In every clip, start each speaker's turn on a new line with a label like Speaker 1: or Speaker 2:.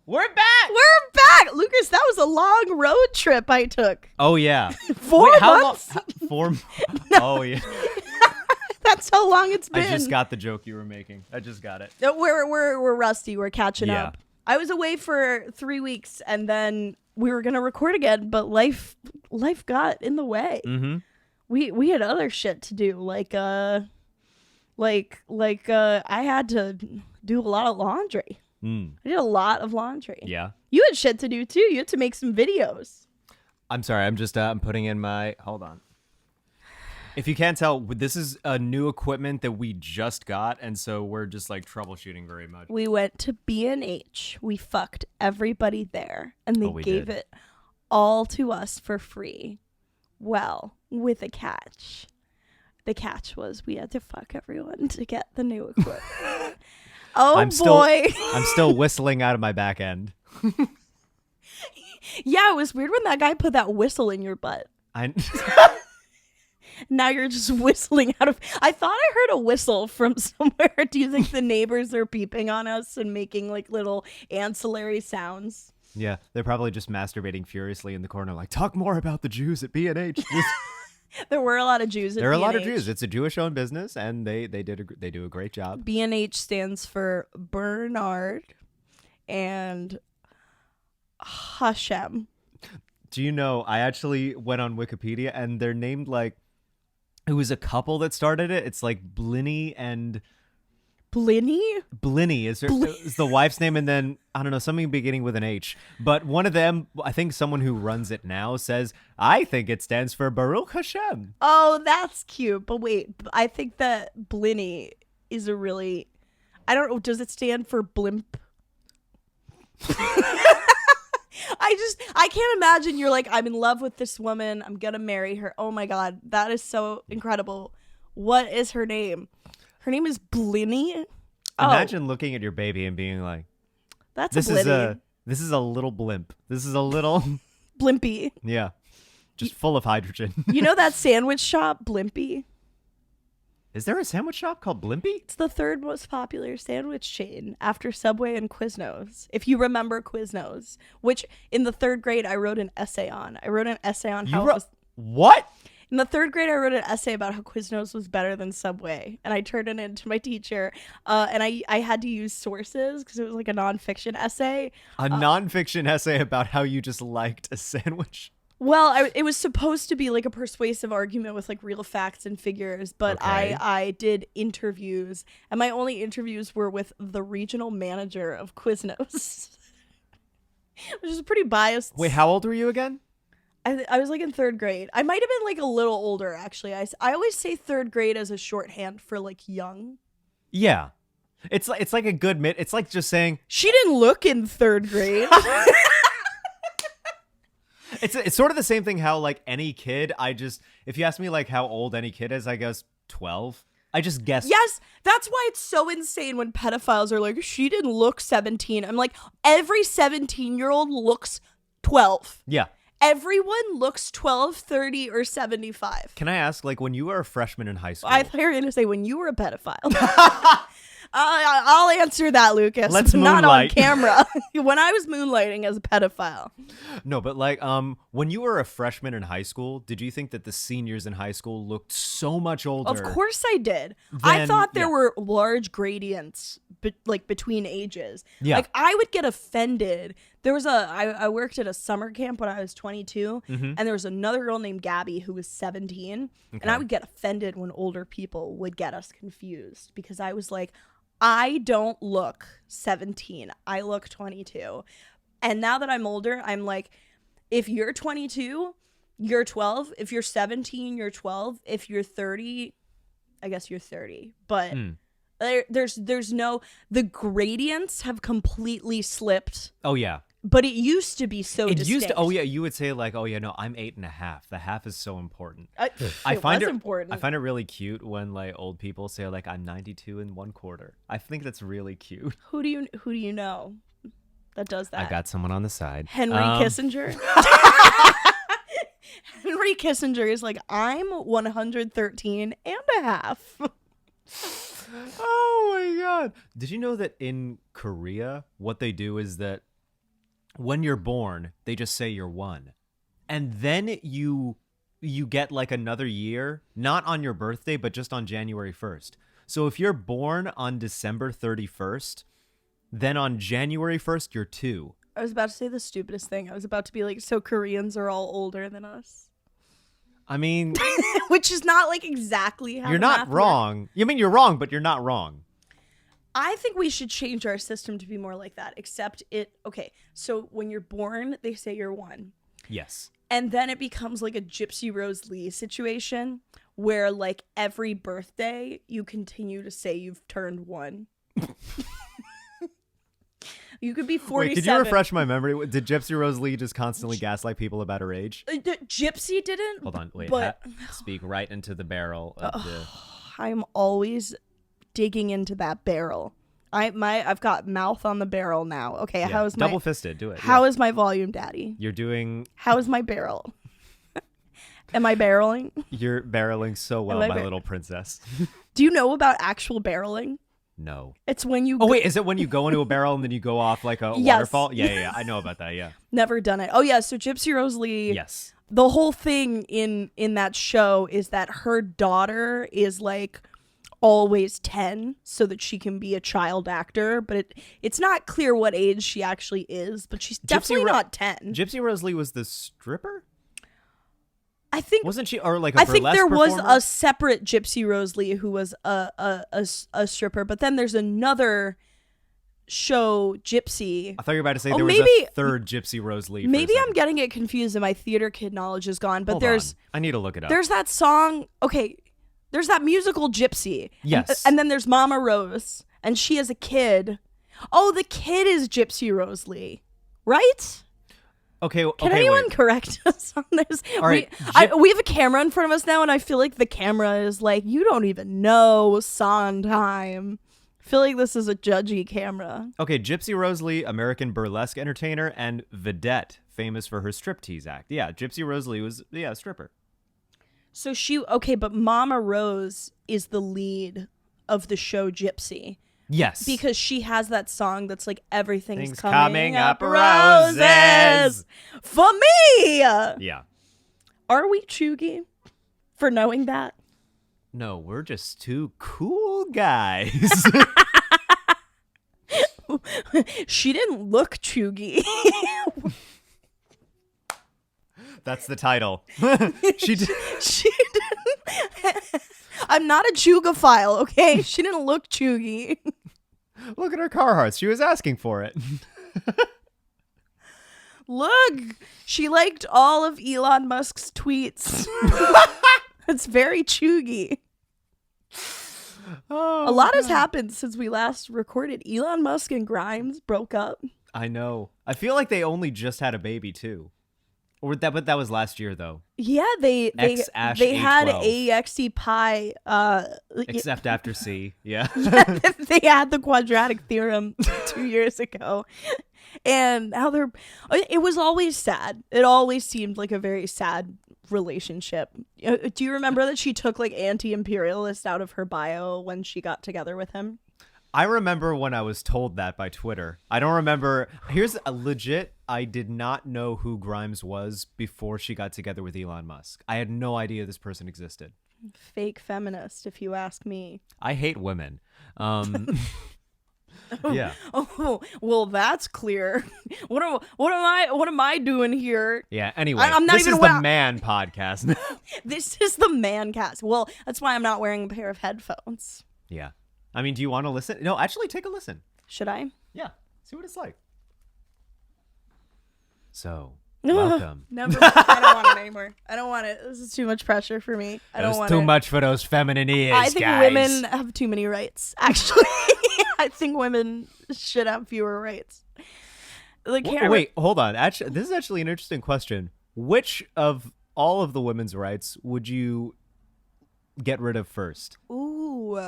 Speaker 1: We're back.
Speaker 2: We're back, Lucas. That was a long road trip I took.
Speaker 1: Oh yeah.
Speaker 2: 4 months.
Speaker 1: How 4? No. Oh yeah.
Speaker 2: That's how long it's been.
Speaker 1: I just got the joke you were making. I just got it.
Speaker 2: We're rusty. We're catching up. I was away for 3 weeks, and then we were gonna record again, but life got in the way.
Speaker 1: Mm-hmm.
Speaker 2: We had other shit to do, like I had to do a lot of laundry. I did a lot of laundry.
Speaker 1: Yeah.
Speaker 2: You had shit to do too. You had to make some videos.
Speaker 1: I'm sorry. I'm just I'm putting in my. Hold on. If you can't tell, this is a new equipment that we just got, and so we're just like troubleshooting very much.
Speaker 2: We went to B&H. We fucked everybody there, and they gave it all to us for free. Well, with a catch. The catch was we had to fuck everyone to get the new equipment. I'm
Speaker 1: still whistling out of my back end.
Speaker 2: Yeah, it was weird when that guy put that whistle in your butt. Now you're just whistling out of... I thought I heard a whistle from somewhere. Do you think the neighbors are peeping on us and making like little ancillary sounds?
Speaker 1: Yeah, they're probably just masturbating furiously in the corner like, talk more about the Jews at B&H.
Speaker 2: There were a lot of Jews at B&H.
Speaker 1: There are a lot of Jews. It's a Jewish-owned business, and they do a great job.
Speaker 2: B&H stands for Bernard and Hashem.
Speaker 1: Do you know, I actually went on Wikipedia, and they're named like... It was a couple that started it. It's like Blinny and... Blinny is the wife's name, and then, I don't know, something beginning with an H. But one of them, I think someone who runs it now says, I think it stands for Baruch Hashem.
Speaker 2: Oh, that's cute. But wait, I think that Blinny is a really... I don't know, does it stand for blimp? I can't imagine you're like, I'm in love with this woman. I'm going to marry her. Oh my God. That is so incredible. What is her name? Her name is Blinny.
Speaker 1: Imagine looking at your baby and being like, this is a little blimp. This is a little
Speaker 2: Blimpy.
Speaker 1: Yeah. Just full of hydrogen.
Speaker 2: You know that sandwich shop, Blimpy?
Speaker 1: Is there a sandwich shop called Blimpy?
Speaker 2: It's the third most popular sandwich chain after Subway and Quiznos. If you remember Quiznos, which in the third grade I wrote an essay on. I wrote an essay on how it was...
Speaker 1: What?
Speaker 2: In the third grade, I wrote an essay about how Quiznos was better than Subway, and I turned it in to my teacher, and I had to use sources because it was like a nonfiction essay.
Speaker 1: A nonfiction essay about how you just liked a sandwich?
Speaker 2: Well, it was supposed to be like a persuasive argument with like real facts and figures, but okay. I did interviews, and my only interviews were with the regional manager of Quiznos, which is pretty biased.
Speaker 1: Wait, how old were you again?
Speaker 2: I was like in third grade. I might have been like a little older, actually. I always say third grade as a shorthand for like young.
Speaker 1: Yeah. It's like a good it's like just saying
Speaker 2: she didn't look in third grade.
Speaker 1: It's sort of the same thing how like any kid, if you ask me like how old any kid is, I guess 12. I just guess.
Speaker 2: Yes, that's why it's so insane when pedophiles are like, she didn't look 17. I'm like, every 17-year-old looks 12.
Speaker 1: Yeah.
Speaker 2: Everyone looks 12, 30, or 75.
Speaker 1: Can I ask, like, when you were a freshman in high school?
Speaker 2: I thought you were going to say when you were a pedophile. I'll answer that, Lucas.
Speaker 1: Let's
Speaker 2: not
Speaker 1: moonlight.
Speaker 2: on camera. When I was moonlighting as a pedophile.
Speaker 1: No, but like, when you were a freshman in high school, did you think that the seniors in high school looked so much older?
Speaker 2: Of course I did. I thought there were large gradients between ages.
Speaker 1: Yeah.
Speaker 2: Like, I would get offended. There was I worked at a summer camp when I was 22, and there was another girl named Gabby who was 17, and I would get offended when older people would get us confused because I was like, I don't look 17. I look 22. And now that I'm older, I'm like, if you're 22, you're 12. If you're 17, you're 12. If you're 30, I guess you're 30. But there's no, the gradients have completely slipped.
Speaker 1: Oh, yeah.
Speaker 2: But it used to be so distinct.
Speaker 1: You would say like, oh yeah, no, I'm 8.5. The half is so important.
Speaker 2: I find it important.
Speaker 1: I find it really cute when like old people say like, I'm 92 1/4. I think that's really cute.
Speaker 2: Who do you know that does that?
Speaker 1: I got someone on the side.
Speaker 2: Henry Kissinger. Henry Kissinger is like, I'm 113.5.
Speaker 1: Oh my God. Did you know that in Korea, what they do is that when you're born, they just say you're one. And then you get like another year, not on your birthday, but just on January 1st. So if you're born on December 31st, then on January 1st, you're 2.
Speaker 2: I was about to say the stupidest thing. I was about to be like, so Koreans are all older than us.
Speaker 1: I mean,
Speaker 2: which is not like exactly how
Speaker 1: you're
Speaker 2: the
Speaker 1: not
Speaker 2: math
Speaker 1: wrong.
Speaker 2: works.
Speaker 1: You mean you're wrong, but you're not wrong.
Speaker 2: I think we should change our system to be more like that, except okay, so when you're born, they say you're 1.
Speaker 1: Yes.
Speaker 2: And then it becomes like a Gypsy Rose Lee situation where like every birthday you continue to say you've turned 1. You could be 47.
Speaker 1: Wait, could you refresh my memory? Did Gypsy Rose Lee just constantly gaslight people about her age?
Speaker 2: Gypsy didn't.
Speaker 1: Hold on, wait.
Speaker 2: But
Speaker 1: Speak right into the barrel of the...
Speaker 2: I'm always digging into that barrel. I've got mouth on the barrel now. Okay,
Speaker 1: Yeah.
Speaker 2: how is my
Speaker 1: double-fisted? Do it.
Speaker 2: How is my volume, Daddy?
Speaker 1: You're doing...
Speaker 2: How is my barrel? Am I barreling?
Speaker 1: You're barreling so well, my little princess.
Speaker 2: Do you know about actual barreling?
Speaker 1: No.
Speaker 2: It's when you...
Speaker 1: Oh, wait, is it when you go into a barrel and then you go off like a waterfall? Yeah. I know about that, yeah.
Speaker 2: Never done it. Oh, yeah, so Gypsy Rose Lee...
Speaker 1: Yes.
Speaker 2: The whole thing in that show is that her daughter is like always 10 so that she can be a child actor, but it's not clear what age she actually is, but she's definitely not 10.
Speaker 1: Gypsy Rose Lee was the stripper?
Speaker 2: I think
Speaker 1: wasn't she, or like a
Speaker 2: I think
Speaker 1: burlesque
Speaker 2: there was
Speaker 1: performer?
Speaker 2: a separate Gypsy Rose Lee who was a stripper, but then there's another show, Gypsy.
Speaker 1: I thought you were about to say there was a third Gypsy Rose Lee.
Speaker 2: Maybe I'm getting it confused and my theater kid knowledge is gone, but
Speaker 1: Hold
Speaker 2: there's
Speaker 1: on. I need to look it up.
Speaker 2: There's that song. Okay, there's that musical Gypsy.
Speaker 1: Yes.
Speaker 2: And then there's Mama Rose, and she has a kid. Oh, the kid is Gypsy Rose Lee, right?
Speaker 1: Okay.
Speaker 2: Can anyone correct us on this?
Speaker 1: All right.
Speaker 2: We have a camera in front of us now, and I feel like the camera is like, you don't even know Sondheim. I feel like this is a judgy camera.
Speaker 1: Okay, Gypsy Rose Lee, American burlesque entertainer and vedette, famous for her striptease act. Yeah, Gypsy Rose Lee was, a stripper.
Speaker 2: So but Mama Rose is the lead of the show Gypsy.
Speaker 1: Yes.
Speaker 2: Because she has that song that's like, everything's
Speaker 1: Things
Speaker 2: coming up
Speaker 1: roses.
Speaker 2: roses for me.
Speaker 1: Yeah.
Speaker 2: Are we Cheugy for knowing that?
Speaker 1: No, we're just two cool guys.
Speaker 2: She didn't look Cheugy.
Speaker 1: That's the title. She did.
Speaker 2: She didn't. I'm not a Cheugophile, okay? She didn't look Cheugy.
Speaker 1: Look at her Carhartts. She was asking for it.
Speaker 2: Look, she liked all of Elon Musk's tweets. It's very Cheugy.
Speaker 1: Oh,
Speaker 2: a lot has happened since we last recorded. Elon Musk and Grimes broke up.
Speaker 1: I know. I feel like they only just had a baby too. But that was last year though.
Speaker 2: Yeah, they had AXE Pi.
Speaker 1: Except after C, yeah.
Speaker 2: They had the quadratic theorem 2 years ago, and how it was always sad. It always seemed like a very sad relationship. Do you remember that she took like anti-imperialist out of her bio when she got together with him?
Speaker 1: I remember when I was told that by Twitter. I don't remember. Here's a legit. I did not know who Grimes was before she got together with Elon Musk. I had no idea this person existed.
Speaker 2: Fake feminist, if you ask me.
Speaker 1: I hate women. Yeah.
Speaker 2: Oh, well, that's clear. What am I doing here?
Speaker 1: Yeah. Anyway,
Speaker 2: I'm not
Speaker 1: this
Speaker 2: even
Speaker 1: is the man podcast.
Speaker 2: This is the man cast. Well, that's why I'm not wearing a pair of headphones.
Speaker 1: Yeah. I mean, do you want to listen? No, actually, take a listen.
Speaker 2: Should I?
Speaker 1: Yeah. See what it's like. So, welcome.
Speaker 2: Never. I don't want it anymore. I don't want it. This is too much pressure for me. I don't want it.
Speaker 1: Too much for those feminine ears,
Speaker 2: I think
Speaker 1: guys.
Speaker 2: women have too many rights, actually. I think women should have fewer rights.
Speaker 1: Wait, hold on. Actually, this is actually an interesting question. Which of all of the women's rights would you get rid of first?
Speaker 2: Ooh.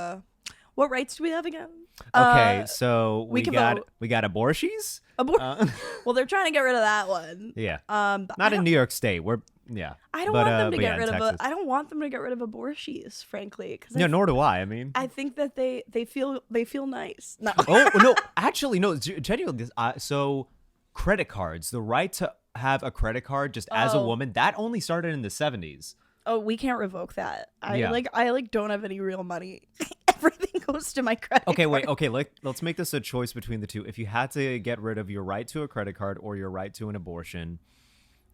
Speaker 2: What rights do we have again?
Speaker 1: Okay, so we got
Speaker 2: vote.
Speaker 1: we got abortions.
Speaker 2: Well, they're trying to get rid of that one.
Speaker 1: Yeah. Not in New York State.
Speaker 2: I don't want them to get rid of I don't want them to get rid of abortions, frankly.
Speaker 1: No, nor do I. I mean,
Speaker 2: I think that they feel nice. No.
Speaker 1: Oh no, actually no. Genuinely, so credit cards, the right to have a credit card just as a
Speaker 2: Oh.
Speaker 1: woman, that only started in the 70s.
Speaker 2: Oh, we can't revoke that. I
Speaker 1: Yeah.
Speaker 2: I don't have any real money. Everything goes to my credit
Speaker 1: Okay,
Speaker 2: card.
Speaker 1: wait. Okay, let's make this a choice between the two. If you had to get rid of your right to a credit card or your right to an abortion,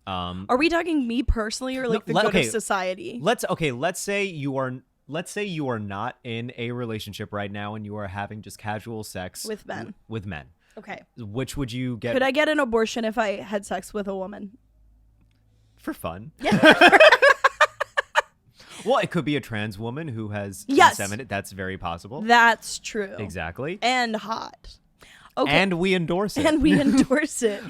Speaker 2: Are we talking me personally or like the good of society?
Speaker 1: let's say you are not in a relationship right now and you are having just casual sex
Speaker 2: With men.
Speaker 1: With men.
Speaker 2: Okay.
Speaker 1: Which would you get
Speaker 2: Could I get an abortion if I had sex with a woman?
Speaker 1: for fun?
Speaker 2: Yeah.
Speaker 1: Well, it could be a trans woman who has
Speaker 2: Yes.
Speaker 1: inseminated. That's very possible.
Speaker 2: That's true.
Speaker 1: Exactly.
Speaker 2: And hot. Okay.
Speaker 1: And we endorse it.
Speaker 2: And we endorse it.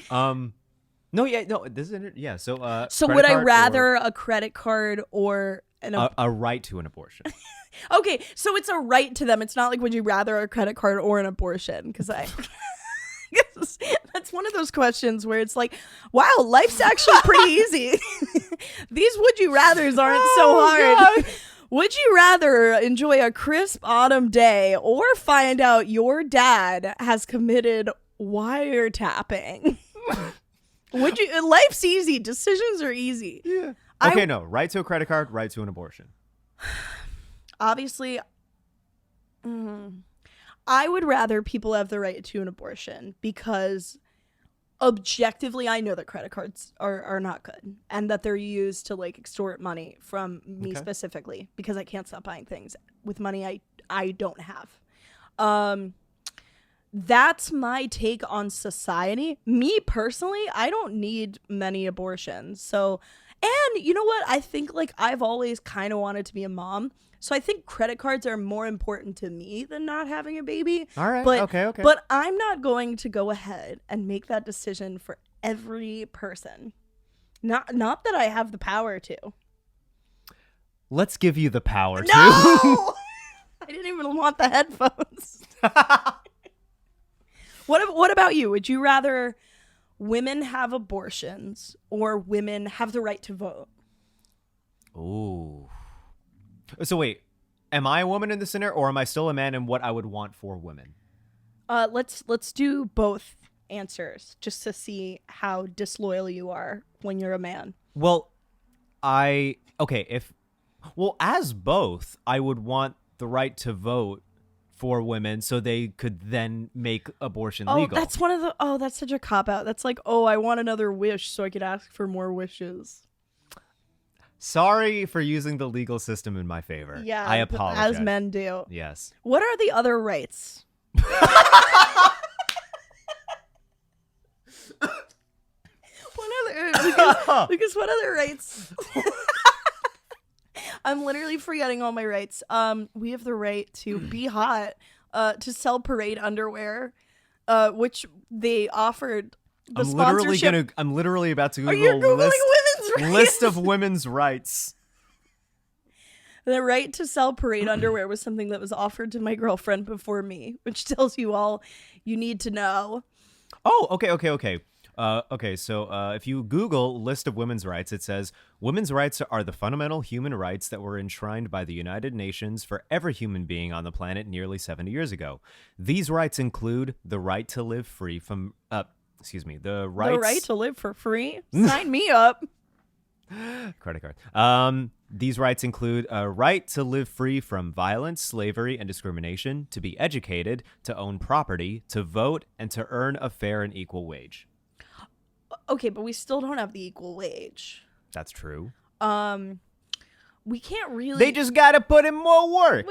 Speaker 1: This is yeah. So
Speaker 2: So
Speaker 1: credit
Speaker 2: would I
Speaker 1: card
Speaker 2: rather a credit card or an
Speaker 1: or a right to an abortion?
Speaker 2: Okay, so it's a right to them. It's not like would you rather a credit card or an abortion? Because that's one of those questions where it's like, wow, life's actually pretty easy. These would you rathers aren't so hard.
Speaker 1: God.
Speaker 2: Would you rather enjoy a crisp autumn day or find out your dad has committed wiretapping? Would you? Life's easy. Decisions are easy.
Speaker 1: Yeah. Okay, no. Right to a credit card, right to an abortion.
Speaker 2: Obviously, I would rather people have the right to an abortion because objectively I know that credit cards are not good and that they're used to like extort money from me specifically because I can't stop buying things with money I don't have. That's my take on society. Me personally, I don't need many abortions. So, and you know what? I think like I've always kind of wanted to be a mom. So I think credit cards are more important to me than not having a baby.
Speaker 1: All right.
Speaker 2: But,
Speaker 1: Okay.
Speaker 2: But I'm not going to go ahead and make that decision for every person. Not that I have the power to.
Speaker 1: Let's give you the power to.
Speaker 2: No! I didn't even want the headphones. What about you? Would you rather women have abortions or women have the right to vote?
Speaker 1: Ooh. So wait, am I a woman in this scenario, or am I still a man in what I would want for women?
Speaker 2: Let's do both answers just to see how disloyal you are when you're a man.
Speaker 1: Well, as both, I would want the right to vote for women so they could then make abortion legal.
Speaker 2: That's such a cop out. That's like, I want another wish so I could ask for more wishes.
Speaker 1: Sorry for using the legal system in my favor.
Speaker 2: Yeah,
Speaker 1: I apologize.
Speaker 2: as men do.
Speaker 1: Yes.
Speaker 2: What are the other rights? Lucas, what other rights? I'm literally forgetting all my rights. We have the right to be hot, to sell parade underwear, which they offered. I'm
Speaker 1: literally about to Google
Speaker 2: Are you Googling women's rights?
Speaker 1: List of women's rights.
Speaker 2: The right to sell parade underwear was something that was offered to my girlfriend before me, which tells you all you need to know.
Speaker 1: Oh, okay. So if you Google list of women's rights, it says women's rights are the fundamental human rights that were enshrined by the United Nations for every human being on the planet nearly 70 years ago. These rights include the right to live free from, the right
Speaker 2: to live for free? Sign me up.
Speaker 1: Credit card. These rights include a right to live free from violence, slavery, and discrimination, to be educated, to own property, to vote, and to earn a fair and equal wage.
Speaker 2: Okay, but we still don't have the equal wage.
Speaker 1: That's true.
Speaker 2: We can't really.
Speaker 1: They just gotta put in more work.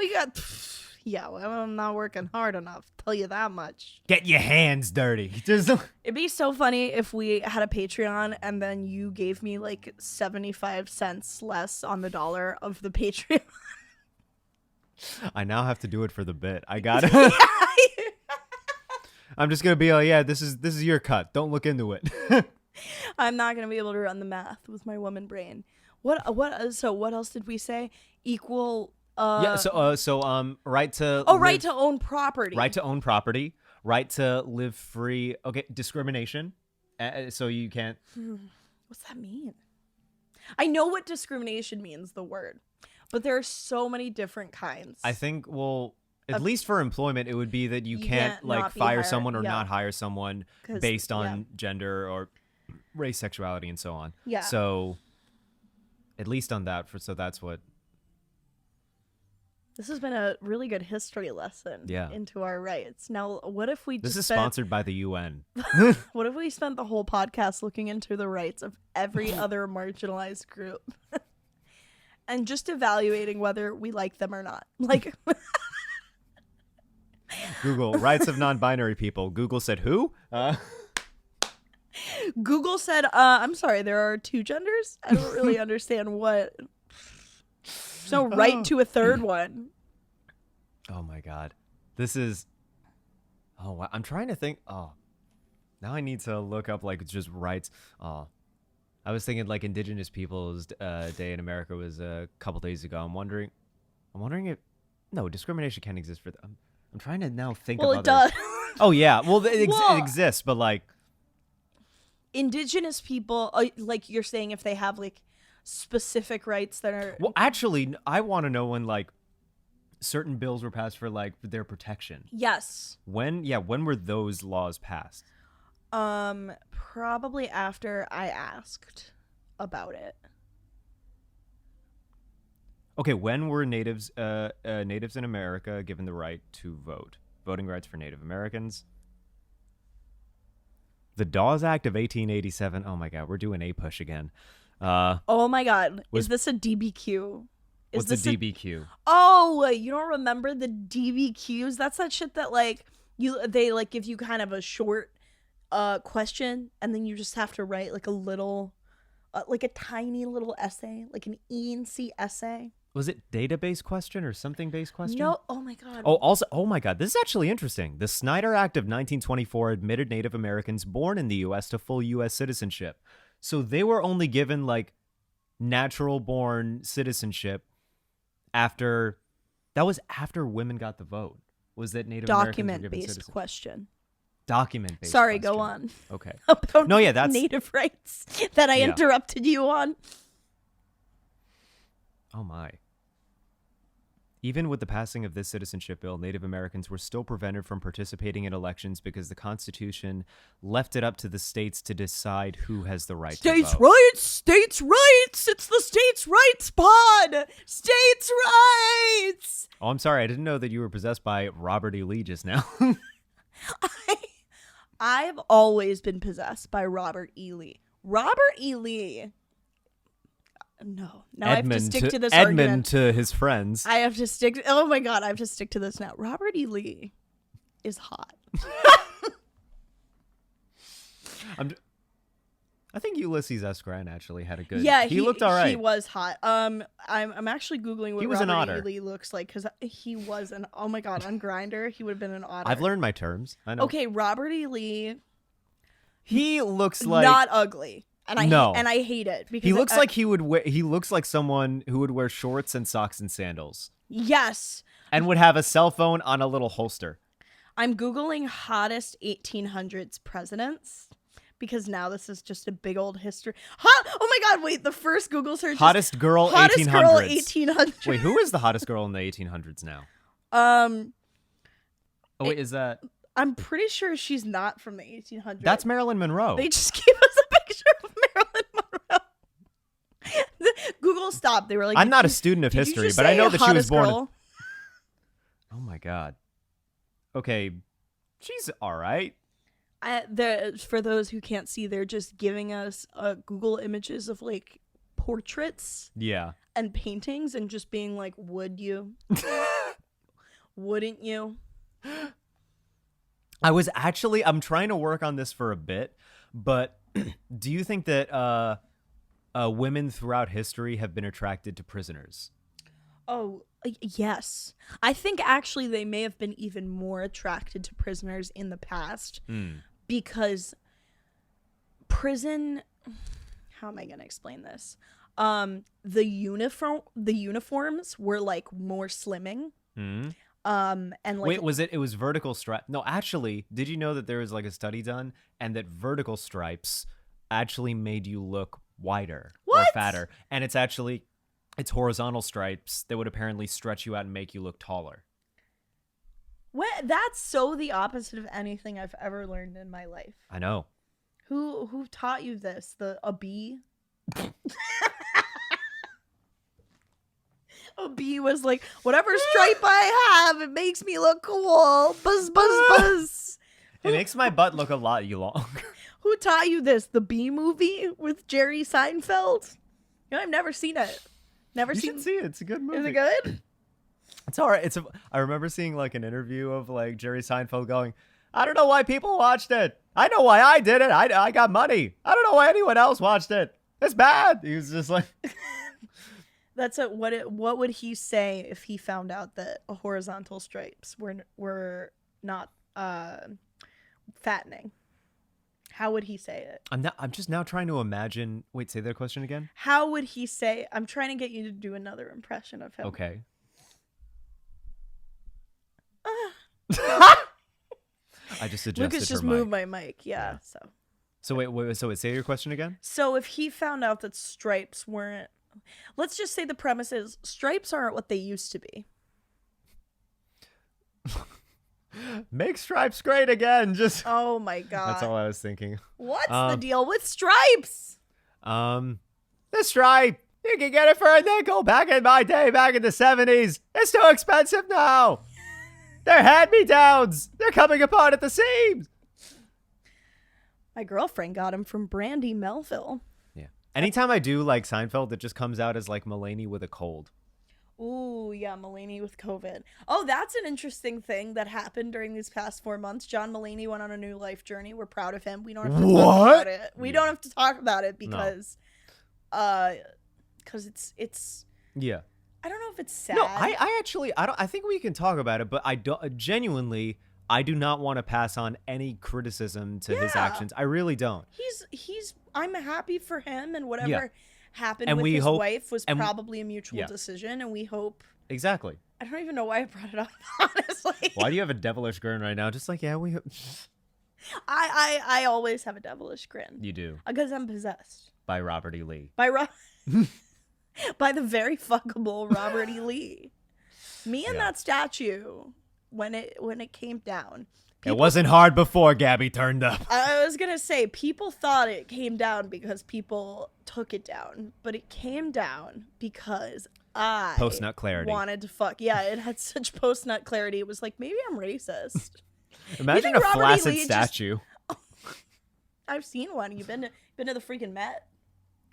Speaker 2: I'm not working hard enough. Tell you that much.
Speaker 1: Get your hands dirty.
Speaker 2: It'd be so funny if we had a Patreon and then you gave me like 75 cents less on the dollar of the Patreon.
Speaker 1: I now have to do it for the bit. I gotta. I'm just gonna be like, yeah, this is your cut. Don't look into it.
Speaker 2: I'm not gonna be able to run the math with my woman brain. So what else did we say? Equal.
Speaker 1: Right to
Speaker 2: right to own property.
Speaker 1: Right to own property. Right to live free. Okay, discrimination. So you can't.
Speaker 2: What's that mean? I know what discrimination means, the word, but there are so many different kinds.
Speaker 1: I think. Well, At least for employment, it would be that you can't like
Speaker 2: not be
Speaker 1: fire
Speaker 2: hired.
Speaker 1: someone or
Speaker 2: Yeah.
Speaker 1: not hire someone
Speaker 2: 'Cause-
Speaker 1: based on gender or race, sexuality, and so on.
Speaker 2: Yeah.
Speaker 1: So at least on that, so that's what.
Speaker 2: This has been a really good history lesson into our rights. Now, what if we just
Speaker 1: This is sponsored by the UN.
Speaker 2: What if we spent the whole podcast looking into the rights of every other marginalized group and just evaluating whether we like them or not? Like,
Speaker 1: Google, rights of non-binary people. Google said who?
Speaker 2: Google said, I'm sorry, there are two genders? I don't really understand what. There's no right to a third one.
Speaker 1: Oh my God. This is. Oh, wow. I'm trying to think. Oh, now I need to look up like just rights. Oh, I was thinking like Indigenous Peoples Day in America was a couple days ago. I'm wondering if. No, discrimination can't exist for them. I'm trying to now think
Speaker 2: Well,
Speaker 1: of
Speaker 2: it
Speaker 1: other.
Speaker 2: does.
Speaker 1: Oh, yeah. Well,
Speaker 2: Well-
Speaker 1: it exists, but like.
Speaker 2: Indigenous people, like you're saying, if they have like specific rights that are.
Speaker 1: Well, actually, I want to know when like certain bills were passed for like their protection.
Speaker 2: Yes.
Speaker 1: When were those laws passed?
Speaker 2: Probably after I asked about it.
Speaker 1: Okay, when were natives in America given the right to vote? Voting rights for Native Americans. The Dawes Act of 1887. Oh my God, we're doing a push again.
Speaker 2: Oh my God, is this a DBQ?
Speaker 1: What's the DBQ?
Speaker 2: Oh, you don't remember the DBQs? That's that shit that like they like give you kind of a short question and then you just have to write like a little like a tiny little essay, like an ENC essay.
Speaker 1: Was it database question or something based question?
Speaker 2: No, oh my God.
Speaker 1: Oh my God, this is actually interesting. The Snyder Act of 1924 admitted Native Americans born in the U.S. to full U.S. citizenship. So they were only given like natural born citizenship after women got the vote. Was that Native Americans were given
Speaker 2: Document-based
Speaker 1: citizenship?
Speaker 2: question.
Speaker 1: Document-based
Speaker 2: Sorry,
Speaker 1: question.
Speaker 2: go on.
Speaker 1: Okay.
Speaker 2: About
Speaker 1: No, yeah, that's
Speaker 2: Native rights that I interrupted you on.
Speaker 1: Oh my. Even with the passing of this citizenship bill, Native Americans were still prevented from participating in elections because the Constitution left it up to the states to decide who has the right to vote.
Speaker 2: States' rights! It's the states' rights pod! States' rights!
Speaker 1: Oh, I'm sorry. I didn't know that you were possessed by Robert E. Lee just now.
Speaker 2: I've always been possessed by Robert E. Lee. Robert E. Lee. No. Now I have to stick to this
Speaker 1: Edmund
Speaker 2: argument.
Speaker 1: to his friends.
Speaker 2: I have to stick. Oh my God, I have to stick to this now. Robert E. Lee is hot.
Speaker 1: I think Ulysses S. Grant actually had a good.
Speaker 2: Yeah,
Speaker 1: he looked all right.
Speaker 2: He was hot. I'm actually googling what
Speaker 1: He was an
Speaker 2: Robert
Speaker 1: otter.
Speaker 2: E. Lee looks like because he was an. Oh my God, on Grindr he would have been an otter.
Speaker 1: I've learned my terms. I know.
Speaker 2: Okay, Robert E. Lee.
Speaker 1: He looks like
Speaker 2: Not ugly. And I hate it because
Speaker 1: he looks like he would wear. He looks like someone who would wear shorts and socks and sandals,
Speaker 2: yes.
Speaker 1: and would have a cell phone on a little holster.
Speaker 2: I'm googling hottest 1800s presidents because now this is just a big old history. Oh my God! Wait, the first Google search.
Speaker 1: Hottest girl 1800s.
Speaker 2: Girl 1800s.
Speaker 1: Wait, who is the hottest girl in the 1800s now? Oh wait, is that?
Speaker 2: I'm pretty sure she's not from the 1800s.
Speaker 1: That's Marilyn Monroe.
Speaker 2: They just gave us a picture of Marilyn Monroe. Google stopped. They were like,
Speaker 1: I'm not a student of
Speaker 2: did you
Speaker 1: history,
Speaker 2: just
Speaker 1: but I
Speaker 2: say
Speaker 1: know that she was
Speaker 2: hottest
Speaker 1: born.
Speaker 2: girl?
Speaker 1: Oh my God. Okay, she's all right.
Speaker 2: For those who can't see, they're just giving us Google images of like portraits
Speaker 1: Yeah.
Speaker 2: and paintings and just being like, would you? Wouldn't you?
Speaker 1: I'm trying to work on this for a bit, but do you think that women throughout history have been attracted to prisoners?
Speaker 2: Oh, yes. I think actually they may have been even more attracted to prisoners in the past because prison. How am I going to explain this? The uniforms were like more slimming. And like,
Speaker 1: Wait, it was vertical stripe? No, actually, did you know that there was like a study done and that vertical stripes actually made you look wider or fatter? And it's horizontal stripes that would apparently stretch you out and make you look taller.
Speaker 2: That's so the opposite of anything I've ever learned in my life.
Speaker 1: I know.
Speaker 2: Who taught you this? A bee? A bee was like, whatever stripe I have, it makes me look cool. Buzz, buzz, buzz.
Speaker 1: It makes my butt look a lot longer.
Speaker 2: Who taught you this? The Bee Movie with Jerry Seinfeld? You know, I've never seen it.
Speaker 1: You should see it. It's a good movie.
Speaker 2: Is it good?
Speaker 1: It's all right. I remember seeing like an interview of like Jerry Seinfeld going, I don't know why people watched it. I know why I did it. I got money. I don't know why anyone else watched it. It's bad. He was just like...
Speaker 2: What would he say if he found out that horizontal stripes were not fattening? How would he say it?
Speaker 1: I'm just now trying to imagine. Wait, say that question again.
Speaker 2: How would he say? I'm trying to get you to do another impression of him.
Speaker 1: Okay. I just suggested
Speaker 2: Lucas just moved my mic. Yeah. So
Speaker 1: wait. So say your question again.
Speaker 2: So if he found out that stripes weren't, let's just say the premise is stripes aren't what they used to be.
Speaker 1: Make stripes great again. Just.
Speaker 2: Oh my god.
Speaker 1: That's all I was thinking.
Speaker 2: What's the deal with stripes?
Speaker 1: The stripe. You can get it for a nickel. Back in my day, back in the 70s. It's too expensive now. They're hand-me-downs. They're coming apart at the seams.
Speaker 2: My girlfriend got him from Brandy Melville.
Speaker 1: Yeah. Anytime I do like Seinfeld, it just comes out as like Mulaney with a cold.
Speaker 2: Ooh, yeah, Mulaney with COVID. Oh, that's an interesting thing that happened during these past 4 months. John Mulaney went on a new life journey. We're proud of him. We don't have to talk about it. We don't have to talk about it because it's
Speaker 1: yeah.
Speaker 2: I don't know if it's sad.
Speaker 1: No, I think we can talk about it, but I do not want to pass on any criticism to his actions. I really don't.
Speaker 2: I'm happy for him, and whatever happened with his wife was probably a mutual decision, and we hope.
Speaker 1: Exactly.
Speaker 2: I don't even know why I brought it up, honestly.
Speaker 1: Why do you have a devilish grin right now? Just like, we
Speaker 2: I always have a devilish grin.
Speaker 1: You do.
Speaker 2: Because I'm possessed.
Speaker 1: By Robert E. Lee.
Speaker 2: By the very fuckable Robert E. Lee. Me and that statue, when it came down.
Speaker 1: It wasn't hard before Gabby turned up.
Speaker 2: I was going to say, people thought it came down because people took it down. But it came down because I
Speaker 1: post-nut clarity.
Speaker 2: Wanted to fuck. Yeah, it had such post-nut clarity. It was like, maybe I'm racist.
Speaker 1: Imagine a flaccid statue.
Speaker 2: I've seen one. You've been to the freaking Met?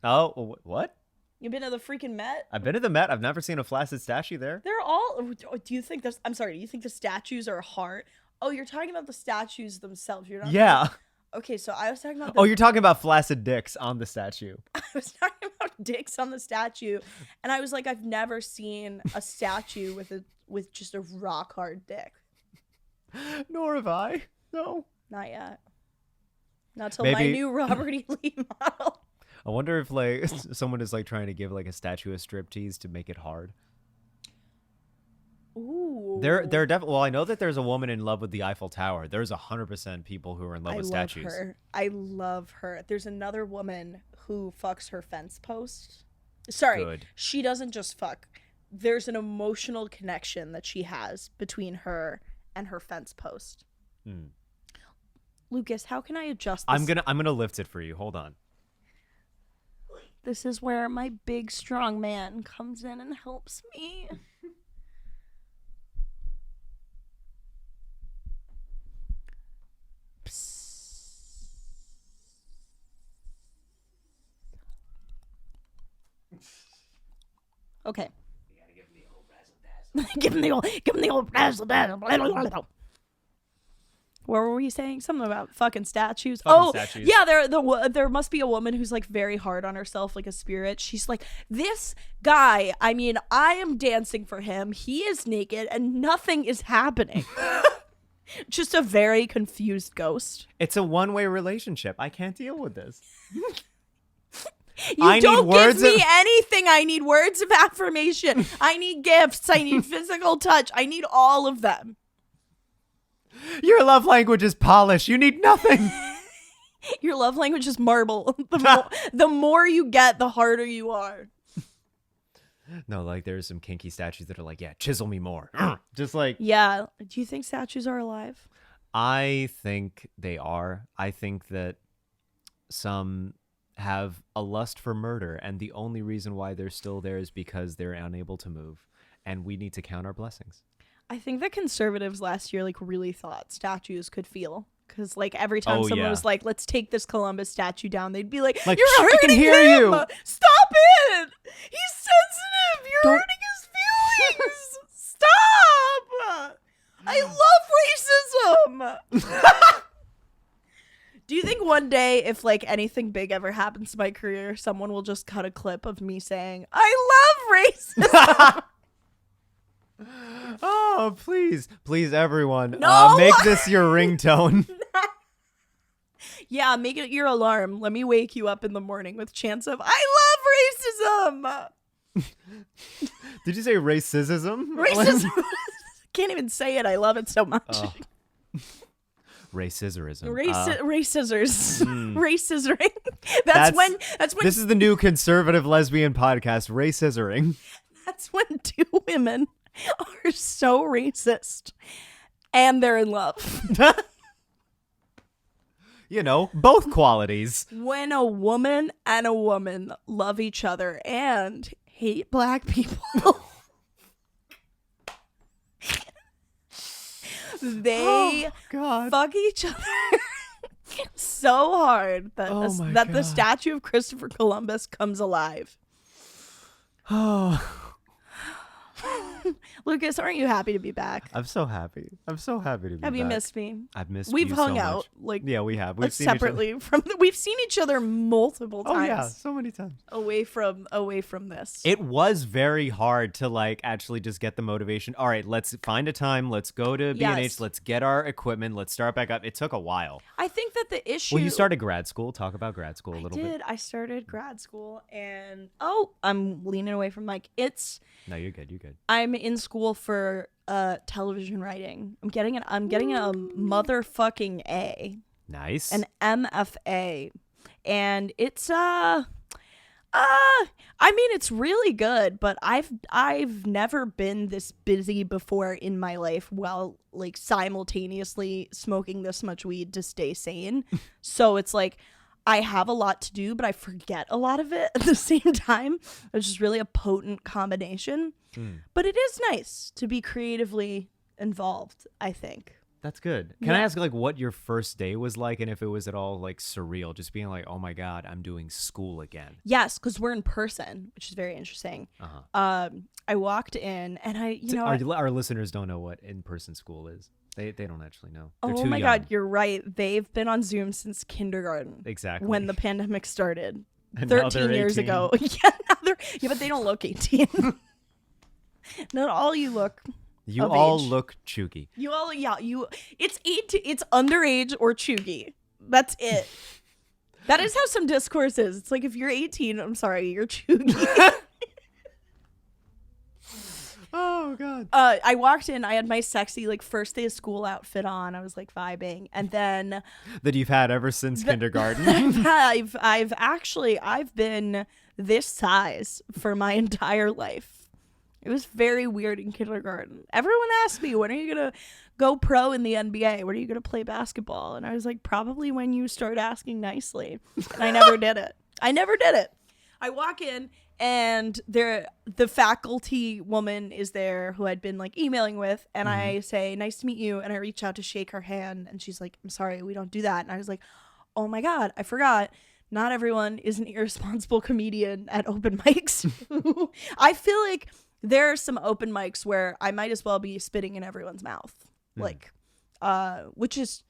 Speaker 1: Oh, what?
Speaker 2: You've been to the freaking Met?
Speaker 1: I've been to the Met. I've never seen a flaccid statue there.
Speaker 2: They're all... Do you think the statues are hard? Oh, you're talking about the statues themselves. You're not...
Speaker 1: Yeah.
Speaker 2: Okay, so I was talking about...
Speaker 1: you're talking about flaccid dicks on the statue.
Speaker 2: I was talking about dicks on the statue, and I was like, I've never seen a statue with just a rock hard dick.
Speaker 1: Nor have I. No.
Speaker 2: Not yet. Not till my new Robert E. Lee model.
Speaker 1: I wonder if like someone is like trying to give like a statue a striptease to make it hard.
Speaker 2: Ooh.
Speaker 1: They're definitely. Well, I know that there's a woman in love with the Eiffel Tower. There's 100% people who are in love with statues.
Speaker 2: I love her. There's another woman who fucks her fence post. Sorry,
Speaker 1: Good.
Speaker 2: She doesn't just fuck. There's an emotional connection that she has between her and her fence post. Lucas, how can I adjust this?
Speaker 1: I'm gonna lift it for you. Hold on.
Speaker 2: This is where my big strong man comes in and helps me. Okay. You gotta give him the old razzle-dazzle. give him the old razzle-dazzle. What were we saying? Something about fucking statues. Statues. Yeah, there must be a woman who's like very hard on herself, like a spirit. She's like, this guy, I mean, I am dancing for him. He is naked and nothing is happening. Just a very confused ghost.
Speaker 1: It's a one-way relationship. I can't deal with this.
Speaker 2: You don't give me anything. I need words of affirmation. I need gifts. I need physical touch. I need all of them.
Speaker 1: Your love language is polish. You need nothing.
Speaker 2: Your love language is marble. The more you get, the harder you are.
Speaker 1: No, like there's some kinky statues that are like, yeah, chisel me more. Just like,
Speaker 2: Yeah. Do you think statues are alive?
Speaker 1: I think they are. I think that some have a lust for murder, and the only reason why they're still there is because they're unable to move, and we need to count our blessings.
Speaker 2: I think the conservatives last year like really thought statues could feel. Because like every time someone was like, let's take this Columbus statue down, they'd be like you're hurting
Speaker 1: I can hear
Speaker 2: him!
Speaker 1: you.
Speaker 2: Stop it! He's sensitive! You're hurting his feelings! Stop! I love racism! Do you think one day, if like anything big ever happens to my career, someone will just cut a clip of me saying, I love racism?
Speaker 1: Oh, please, everyone,
Speaker 2: No!
Speaker 1: make this your ringtone.
Speaker 2: Yeah, make it your alarm. Let me wake you up in the morning with chants of, I love racism!
Speaker 1: Did you say racism?
Speaker 2: Racism! Can't even say it. I love it so much.
Speaker 1: Oh. Racism.
Speaker 2: Racisers. Racisering. That's when
Speaker 1: this is the new conservative lesbian podcast, racisering.
Speaker 2: That's when two women are so racist and they're in love.
Speaker 1: You know, both qualities.
Speaker 2: When a woman and a woman love each other and hate black people. They fuck each other so hard that the statue of Christopher Columbus comes alive.
Speaker 1: Oh.
Speaker 2: Lucas, aren't you happy to be back?
Speaker 1: I'm so happy. I'm so happy to be back.
Speaker 2: Have you missed me?
Speaker 1: I've missed
Speaker 2: We've
Speaker 1: you
Speaker 2: hung
Speaker 1: so
Speaker 2: out
Speaker 1: much.
Speaker 2: like
Speaker 1: yeah, we have. We've seen
Speaker 2: separately
Speaker 1: each other.
Speaker 2: we've seen each other multiple times.
Speaker 1: Oh yeah, so many times.
Speaker 2: Away from this.
Speaker 1: It was very hard to like actually just get the motivation. All right, let's find a time. Let's go to B&H. Let's get our equipment. Let's start back up. It took a while.
Speaker 2: I think that the issue.
Speaker 1: Well, you started grad school. Talk about grad school a little bit.
Speaker 2: I started grad school, and I'm leaning away from Mike.
Speaker 1: No, you're good. You're good.
Speaker 2: I'm in school for television writing. I'm getting a motherfucking A.
Speaker 1: Nice.
Speaker 2: An MFA. And it's I mean it's really good, but I've never been this busy before in my life while like simultaneously smoking this much weed to stay sane. So it's like I have a lot to do, but I forget a lot of it at the same time, which is really a potent combination. But it is nice to be creatively involved, I think.
Speaker 1: That's good. Can I ask like what your first day was like and if it was at all like surreal, just being like, oh my God, I'm doing school again?
Speaker 2: Yes, because we're in person, which is very interesting. I walked in and
Speaker 1: our listeners don't know what in-person school is. They don't actually know. They're
Speaker 2: oh
Speaker 1: too
Speaker 2: my
Speaker 1: young.
Speaker 2: God, you're right. They've been on Zoom since kindergarten.
Speaker 1: Exactly.
Speaker 2: When the pandemic started.
Speaker 1: And now
Speaker 2: 13
Speaker 1: they're
Speaker 2: years
Speaker 1: 18.
Speaker 2: ago. Yeah, but they don't look 18. Not all you look.
Speaker 1: You
Speaker 2: of
Speaker 1: all
Speaker 2: age.
Speaker 1: look cheugy.
Speaker 2: It's it's underage or cheugy. That's it. That is how some discourse is. It's like if you're 18, I'm sorry, you're cheugy.
Speaker 1: Oh God.
Speaker 2: I walked in, I had my sexy like first day of school outfit on. I was like vibing, and then
Speaker 1: that you've had ever since kindergarten.
Speaker 2: I've been this size for my entire life. It was very weird in kindergarten. Everyone asked me, when are you going to go pro in the NBA? When are you going to play basketball? And I was like, probably when you start asking nicely. And I never did it. I walk in and the faculty woman is there who I'd been like emailing with. And I say, nice to meet you. And I reach out to shake her hand. And she's like, I'm sorry, we don't do that. And I was like, oh my God, I forgot. Not everyone is an irresponsible comedian at open mics. I feel like there are some open mics where I might as well be spitting in everyone's mouth. Like, which is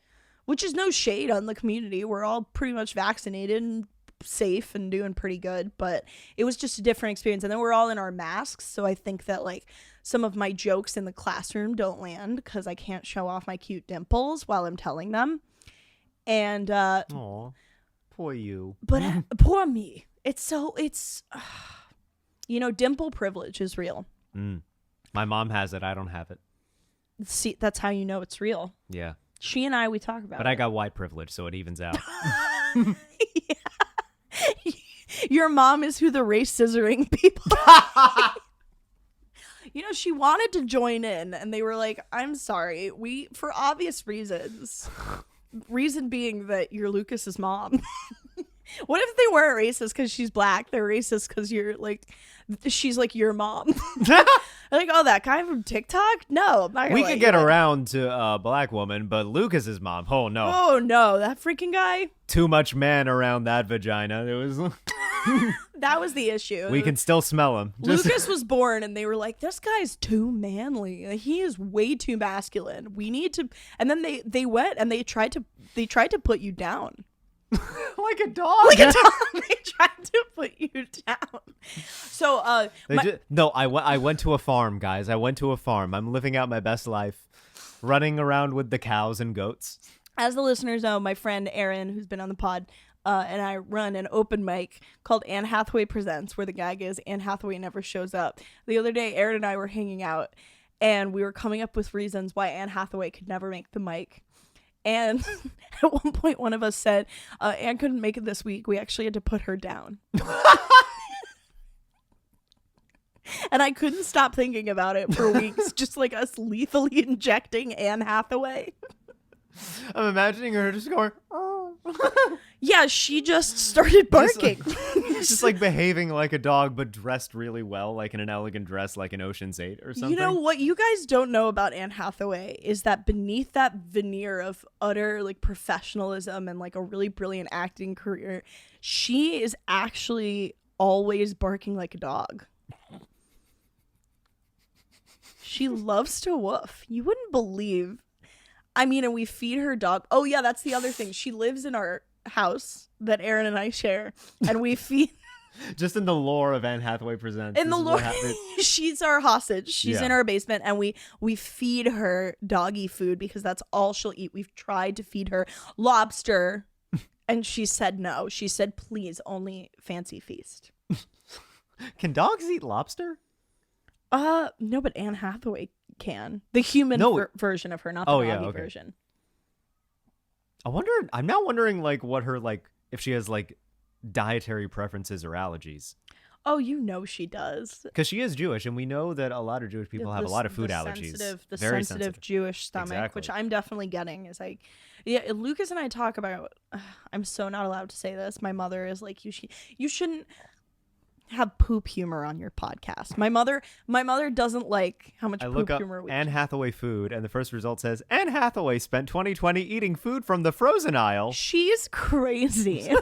Speaker 2: no shade on the community. We're all pretty much vaccinated and safe and doing pretty good, but it was just a different experience. And then we're all in our masks. So I think that like some of my jokes in the classroom don't land because I can't show off my cute dimples while I'm telling them. And,
Speaker 1: aw, poor you.
Speaker 2: But poor me. Dimple privilege is real.
Speaker 1: My mom has it. I don't have it.
Speaker 2: See, that's how you know it's real.
Speaker 1: Yeah.
Speaker 2: She and we talk about it.
Speaker 1: But I got white privilege, so it evens out.
Speaker 2: Yeah. Your mom is who the race scissoring people she wanted to join in, and they were like, I'm sorry, for obvious reasons. Reason being that you're Lucas's mom. What if they weren't racist because she's black? They're racist because you're like, she's like your mom. Like, oh, that guy from TikTok? No, I'm not gonna
Speaker 1: we could get around to a black woman, but Lucas's mom, oh no.
Speaker 2: Oh no, that freaking guy.
Speaker 1: Too much man around that vagina. It was.
Speaker 2: That was the issue.
Speaker 1: We can still smell him.
Speaker 2: Lucas was born, and they were like, "This guy's too manly. Like, he is way too masculine. We need to." And then they went and they tried to put you down.
Speaker 1: Like a dog.
Speaker 2: Like a dog. They tried to put you down. So,
Speaker 1: I went to a farm, guys. I went to a farm. I'm living out my best life, running around with the cows and goats.
Speaker 2: As the listeners know, my friend Aaron, who's been on the pod, and I run an open mic called Anne Hathaway Presents, where the gag is Anne Hathaway never shows up. The other day, Aaron and I were hanging out, and we were coming up with reasons why Anne Hathaway could never make the mic. And at one point, one of us said, Anne couldn't make it this week. We actually had to put her down. And I couldn't stop thinking about it for weeks, just like us lethally injecting Anne Hathaway.
Speaker 1: I'm imagining her just going, oh.
Speaker 2: Yeah, she just started barking.
Speaker 1: Just like behaving like a dog, but dressed really well, like in an elegant dress, like in Ocean's 8 or something.
Speaker 2: You know what you guys don't know about Anne Hathaway is that beneath that veneer of utter like professionalism and like a really brilliant acting career, she is actually always barking like a dog. She loves to woof. You wouldn't believe. I mean, and we feed her dog. Oh yeah, that's the other thing. She lives in our house that Aaron and I share, and we feed.
Speaker 1: Just in the lore of Anne Hathaway Presents.
Speaker 2: In the lore, she's our hostage. She's in our basement, and we feed her doggy food because that's all she'll eat. We've tried to feed her lobster, and she said no. She said, please, only fancy feast.
Speaker 1: Can dogs eat lobster?
Speaker 2: No, but Anne Hathaway can. The human version of her, not the doggy version.
Speaker 1: I'm now wondering like what her like if she has like dietary preferences or allergies.
Speaker 2: Oh, you know she does.
Speaker 1: Because she is Jewish, and we know that a lot of Jewish people have a lot of food allergies.
Speaker 2: The sensitive Jewish stomach, which I'm definitely getting. Lucas and I talk about. I'm so not allowed to say this. My mother is like, you shouldn't have poop humor on your podcast. My mother doesn't like how much poop humor we
Speaker 1: Anne Hathaway food, and the first result says Anne Hathaway spent 2020 eating food from the frozen aisle.
Speaker 2: She's crazy.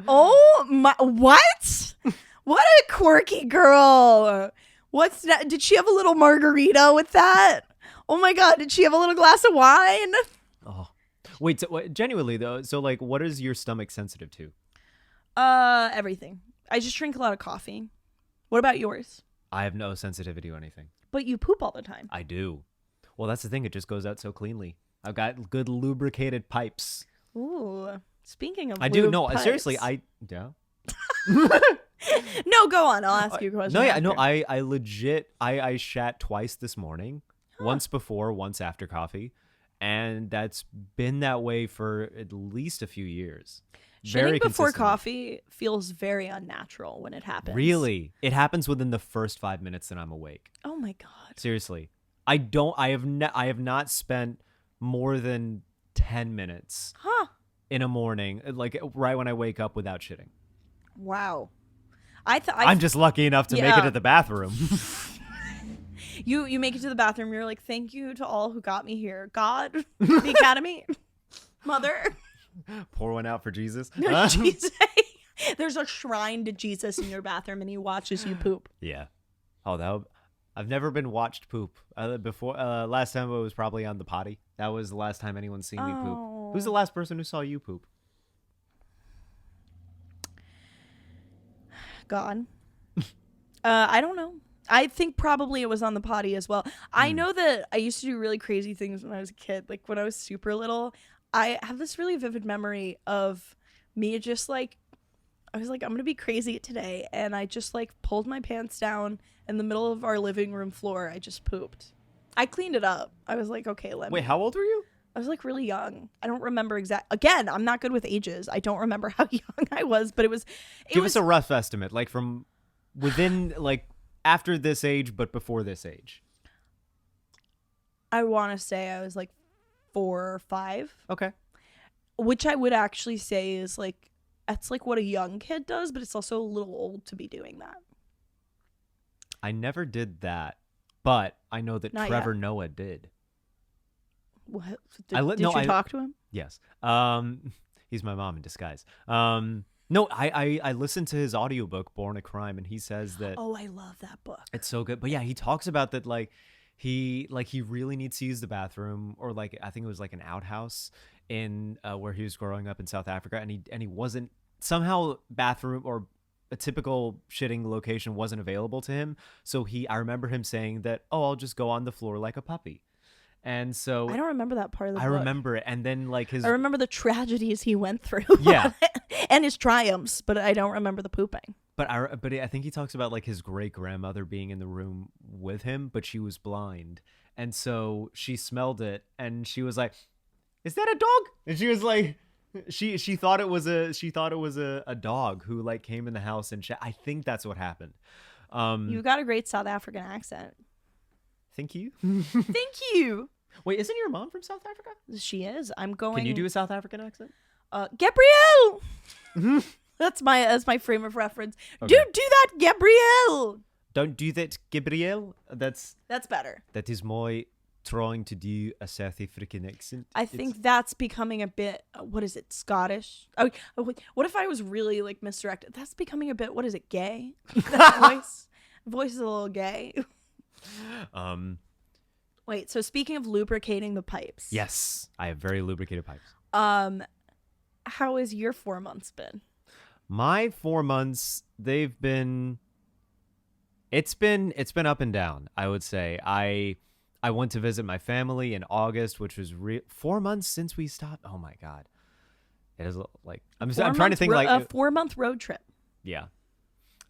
Speaker 2: Oh my, what? What a quirky girl. What's that? Did she have a little margarita with that? Oh my god, did she have a little glass of wine?
Speaker 1: Oh. Wait, so, genuinely though, so like what is your stomach sensitive to?
Speaker 2: Everything. I just drink a lot of coffee. What about yours?
Speaker 1: I have no sensitivity to anything.
Speaker 2: But you poop all the time.
Speaker 1: I do. Well, that's the thing. It just goes out so cleanly. I've got good lubricated pipes.
Speaker 2: Ooh. Speaking of
Speaker 1: I do. No,
Speaker 2: pipes.
Speaker 1: seriously. Yeah.
Speaker 2: No, go on. I'll ask you a question.
Speaker 1: No, yeah. No, I legit, I shat twice this morning. Huh. Once before, once after coffee. And that's been that way for at least a few years.
Speaker 2: Shitting before coffee feels very unnatural when it happens.
Speaker 1: Really? It happens within the first 5 minutes that I'm awake.
Speaker 2: Oh my god.
Speaker 1: Seriously. I have not spent more than 10 minutes in a morning, like right when I wake up without shitting.
Speaker 2: Wow.
Speaker 1: I'm just lucky enough to make it to the bathroom.
Speaker 2: You make it to the bathroom, you're like, thank you to all who got me here. God, the Academy, Mother.
Speaker 1: Pour one out for Jesus.
Speaker 2: Jesus. There's a shrine to Jesus in your bathroom, and he watches you poop.
Speaker 1: Yeah. Oh, I've never been watched poop before. Last time it was probably on the potty. That was the last time anyone's seen me poop. Who's the last person who saw you poop? God. I don't know. I think probably it was on the potty as well. I know that I used to do really crazy things when I was a kid. Like when I was super little, I have this really vivid memory of me just like, I was like, I'm going to be crazy today. And I just like pulled my pants down in the middle of our living room floor. I just pooped. I cleaned it up. I was like, okay, Wait, how old were you?
Speaker 2: I was like really young. I don't remember Again, I'm not good with ages. I don't remember how young I was, but it was.
Speaker 1: Give us a rough estimate, like from within like after this age, but before this age.
Speaker 2: I want to say I was like 4 or 5.
Speaker 1: Okay.
Speaker 2: Which I would actually say is like, that's like what a young kid does, but it's also a little old to be doing that.
Speaker 1: I never did that, but I know that
Speaker 2: Not
Speaker 1: Trevor
Speaker 2: yet.
Speaker 1: Noah did.
Speaker 2: What?
Speaker 1: I
Speaker 2: Did you talk to him?
Speaker 1: Yes. He's my mom in disguise. No, I listened to his audiobook, Born a Crime, and he says that
Speaker 2: Oh, I love that book.
Speaker 1: it's so good. But yeah, he talks about that he really needs to use the bathroom, or like I think it was like an outhouse in where he was growing up in South Africa, and he wasn't somehow bathroom or a typical shitting location wasn't available to him. So I remember him saying that, oh, I'll just go on the floor like a puppy. And so
Speaker 2: I don't remember that part of the book.
Speaker 1: I remember it. And then like
Speaker 2: I remember the tragedies he went through.
Speaker 1: Yeah.
Speaker 2: And his triumphs, but I don't remember the pooping.
Speaker 1: But I think he talks about like his great grandmother being in the room with him, but she was blind. And so she smelled it and she was like, "Is that a dog?" And she was like, she thought it was a dog who like came in the house and I think that's what happened.
Speaker 2: You got a great South African accent.
Speaker 1: Thank you.
Speaker 2: Thank you.
Speaker 1: Wait, isn't your mom from South Africa?
Speaker 2: She is. I'm going.
Speaker 1: Can you do a South African accent?
Speaker 2: Gabrielle. That's my frame of reference.
Speaker 1: Okay.
Speaker 2: Do that, Gabrielle.
Speaker 1: Don't do that, Gabrielle.
Speaker 2: That's better.
Speaker 1: That is my trying to do a South African accent.
Speaker 2: I think that's becoming a bit. What is it? Scottish? What if I was really like misdirected? That's becoming a bit. What is it? Gay? That voice is a little gay. Wait. So speaking of lubricating the pipes.
Speaker 1: Yes, I have very lubricated pipes.
Speaker 2: How has your 4 months been?
Speaker 1: My 4 months, they've been. It's been up and down. I would say I went to visit my family in August, which was 4 months since we stopped. Oh my god, it is like I'm trying to think like
Speaker 2: a 4-month road trip.
Speaker 1: Yeah,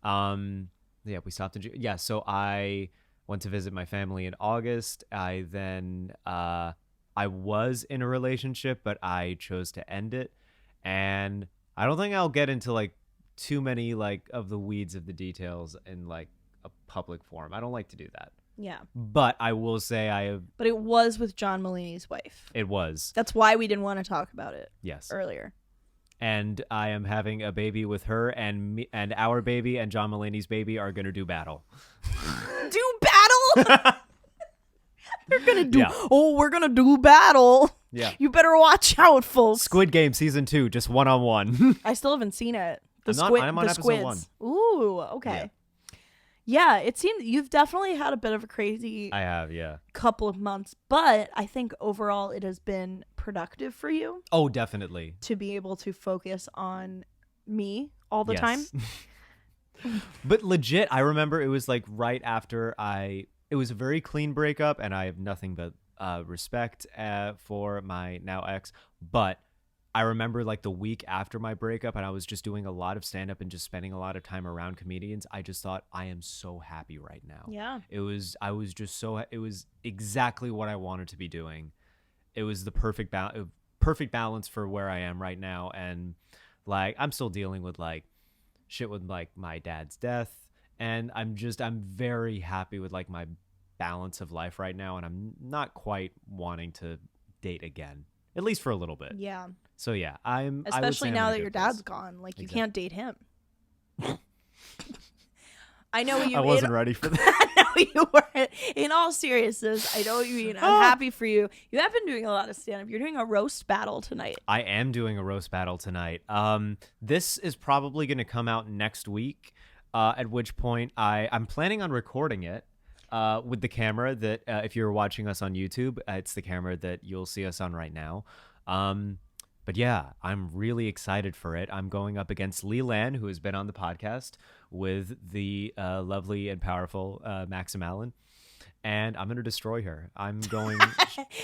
Speaker 1: yeah. We stopped in yeah. So I went to visit my family in August. I then I was in a relationship, but I chose to end it, and I don't think I'll get into like too many like of the weeds of the details in like a public forum. I don't like to do that.
Speaker 2: Yeah.
Speaker 1: But I will say I have.
Speaker 2: But it was with John Mulaney's wife.
Speaker 1: It was.
Speaker 2: That's why we didn't want to talk about it.
Speaker 1: Yes.
Speaker 2: Earlier.
Speaker 1: And I am having a baby with her, and me, and our baby and John Mulaney's baby are gonna do battle.
Speaker 2: Do battle? They're gonna do.
Speaker 1: Yeah.
Speaker 2: Oh, we're gonna do battle.
Speaker 1: Yeah.
Speaker 2: You better watch out, folks.
Speaker 1: Squid Game season 2, just 1-on-1.
Speaker 2: I still haven't seen it.
Speaker 1: I'm on
Speaker 2: the
Speaker 1: episode
Speaker 2: squids.
Speaker 1: 1.
Speaker 2: Ooh, okay. Yeah, it seemed you've definitely had a bit of a crazy
Speaker 1: I have, yeah.
Speaker 2: couple of months, but I think overall it has been productive for you
Speaker 1: Oh, definitely.
Speaker 2: to be able to focus on me all the time.
Speaker 1: But legit, I remember it was like right after it was a very clean breakup, and I have nothing but respect for my now ex, but I remember like the week after my breakup, and I was just doing a lot of stand-up and just spending a lot of time around comedians. I just thought, I am so happy right now.
Speaker 2: Yeah.
Speaker 1: It was exactly what I wanted to be doing. It was the perfect balance for where I am right now. And like, I'm still dealing with like shit with like my dad's death. And I'm very happy with like my balance of life right now. And I'm not quite wanting to date again, at least for a little bit.
Speaker 2: Yeah.
Speaker 1: So yeah,
Speaker 2: especially now that your dad's gone, like you can't date him. I know you.
Speaker 1: I wasn't ready for that.
Speaker 2: I know you weren't. In all seriousness, I know what you mean. I'm happy for you. You have been doing a lot of stand-up. You're doing a roast battle tonight.
Speaker 1: I am doing a roast battle tonight. This is probably going to come out next week. At which point I'm planning on recording it. With the camera that if you're watching us on YouTube, it's the camera that you'll see us on right now. But yeah, I'm really excited for it. I'm going up against Lee Lan, who has been on the podcast with the lovely and powerful Maxim Allen. And I'm going to destroy her. I'm going...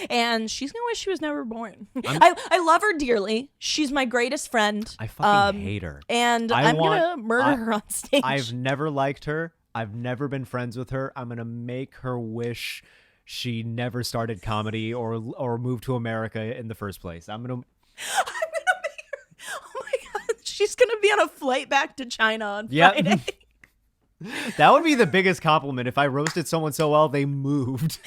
Speaker 2: And she's going to wish she was never born. I love her dearly. She's my greatest friend.
Speaker 1: I fucking hate her.
Speaker 2: And I'm going to murder her on stage.
Speaker 1: I've never liked her. I've never been friends with her. I'm going to make her wish she never started comedy or moved to America in the first place. I'm going to
Speaker 2: make her... Oh my God. She's going to be on a flight back to China on Friday.
Speaker 1: That would be the biggest compliment if I roasted someone so well they moved.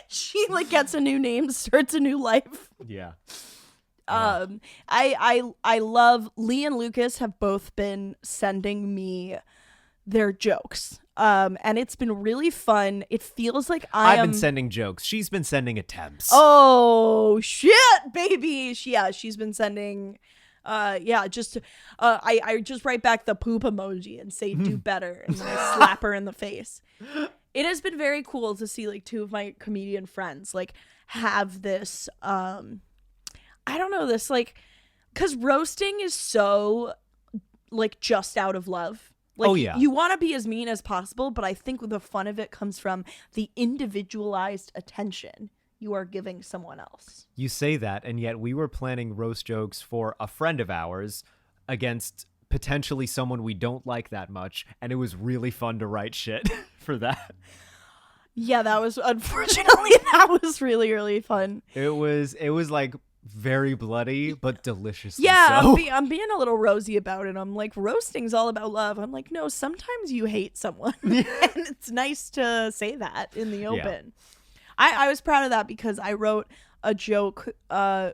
Speaker 2: She like gets a new name, starts a new life.
Speaker 1: Yeah.
Speaker 2: I love Lee and Lucas have both been sending me their jokes. And it's been really fun. It feels like
Speaker 1: I've been sending jokes. She's been sending attempts.
Speaker 2: Oh shit, baby. She's been sending I just write back the poop emoji and say do better, and then I slap her in the face. It has been very cool to see like two of my comedian friends like have this I don't know, this like, because roasting is so like just out of love. Like,
Speaker 1: oh yeah,
Speaker 2: you want to be as mean as possible, but I think the fun of it comes from the individualized attention you are giving someone else.
Speaker 1: You say that, and yet we were planning roast jokes for a friend of ours against potentially someone we don't like that much, and it was really fun to write shit for that.
Speaker 2: Yeah, that was unfortunately that was really, really fun.
Speaker 1: It was like very bloody, but delicious.
Speaker 2: Yeah,
Speaker 1: so.
Speaker 2: I'm being a little rosy about it. I'm like, roasting's all about love. I'm like, no, sometimes you hate someone. And it's nice to say that in the open. Yeah. I was proud of that because I wrote a joke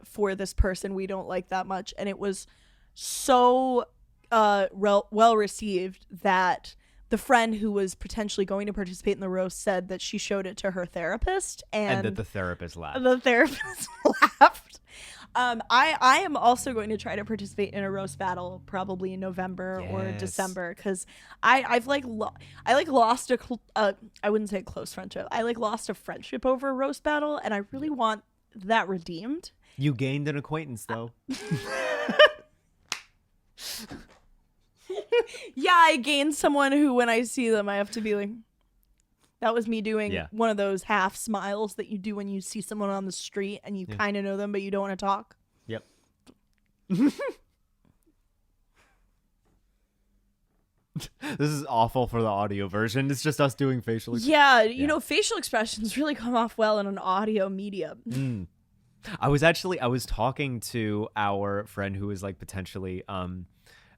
Speaker 2: for this person we don't like that much, and it was so well received that the friend who was potentially going to participate in the roast said that she showed it to her therapist, and
Speaker 1: that the therapist laughed.
Speaker 2: The therapist laughed. I am also going to try to participate in a roast battle probably in November or December, because I lost I wouldn't say a close friendship. I like lost a friendship over a roast battle, and I really want that redeemed.
Speaker 1: You gained an acquaintance though.
Speaker 2: Yeah, I gained someone who when I see them I have to be like, that was me doing one of those half smiles that you do when you see someone on the street and you kind of know them but you don't want to talk.
Speaker 1: Yep. This is awful for the audio version. It's just us doing facial expressions.
Speaker 2: Yeah, you know, facial expressions really come off well in an audio medium.
Speaker 1: I was talking to our friend who is like potentially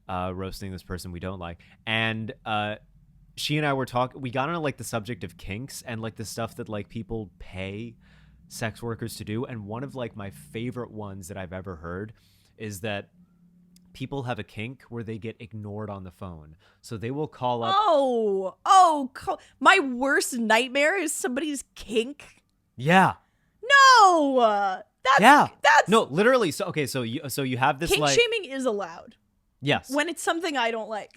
Speaker 1: roasting this person we don't like, and she and I were talking, we got on like the subject of kinks and like the stuff that like people pay sex workers to do. And one of like my favorite ones that I've ever heard is that people have a kink where they get ignored on the phone. So they will call up.
Speaker 2: My worst nightmare is somebody's kink.
Speaker 1: Yeah.
Speaker 2: No. That's
Speaker 1: no, literally. So, okay. So you have this
Speaker 2: kink
Speaker 1: like
Speaker 2: shaming is allowed.
Speaker 1: Yes.
Speaker 2: When it's something I don't like.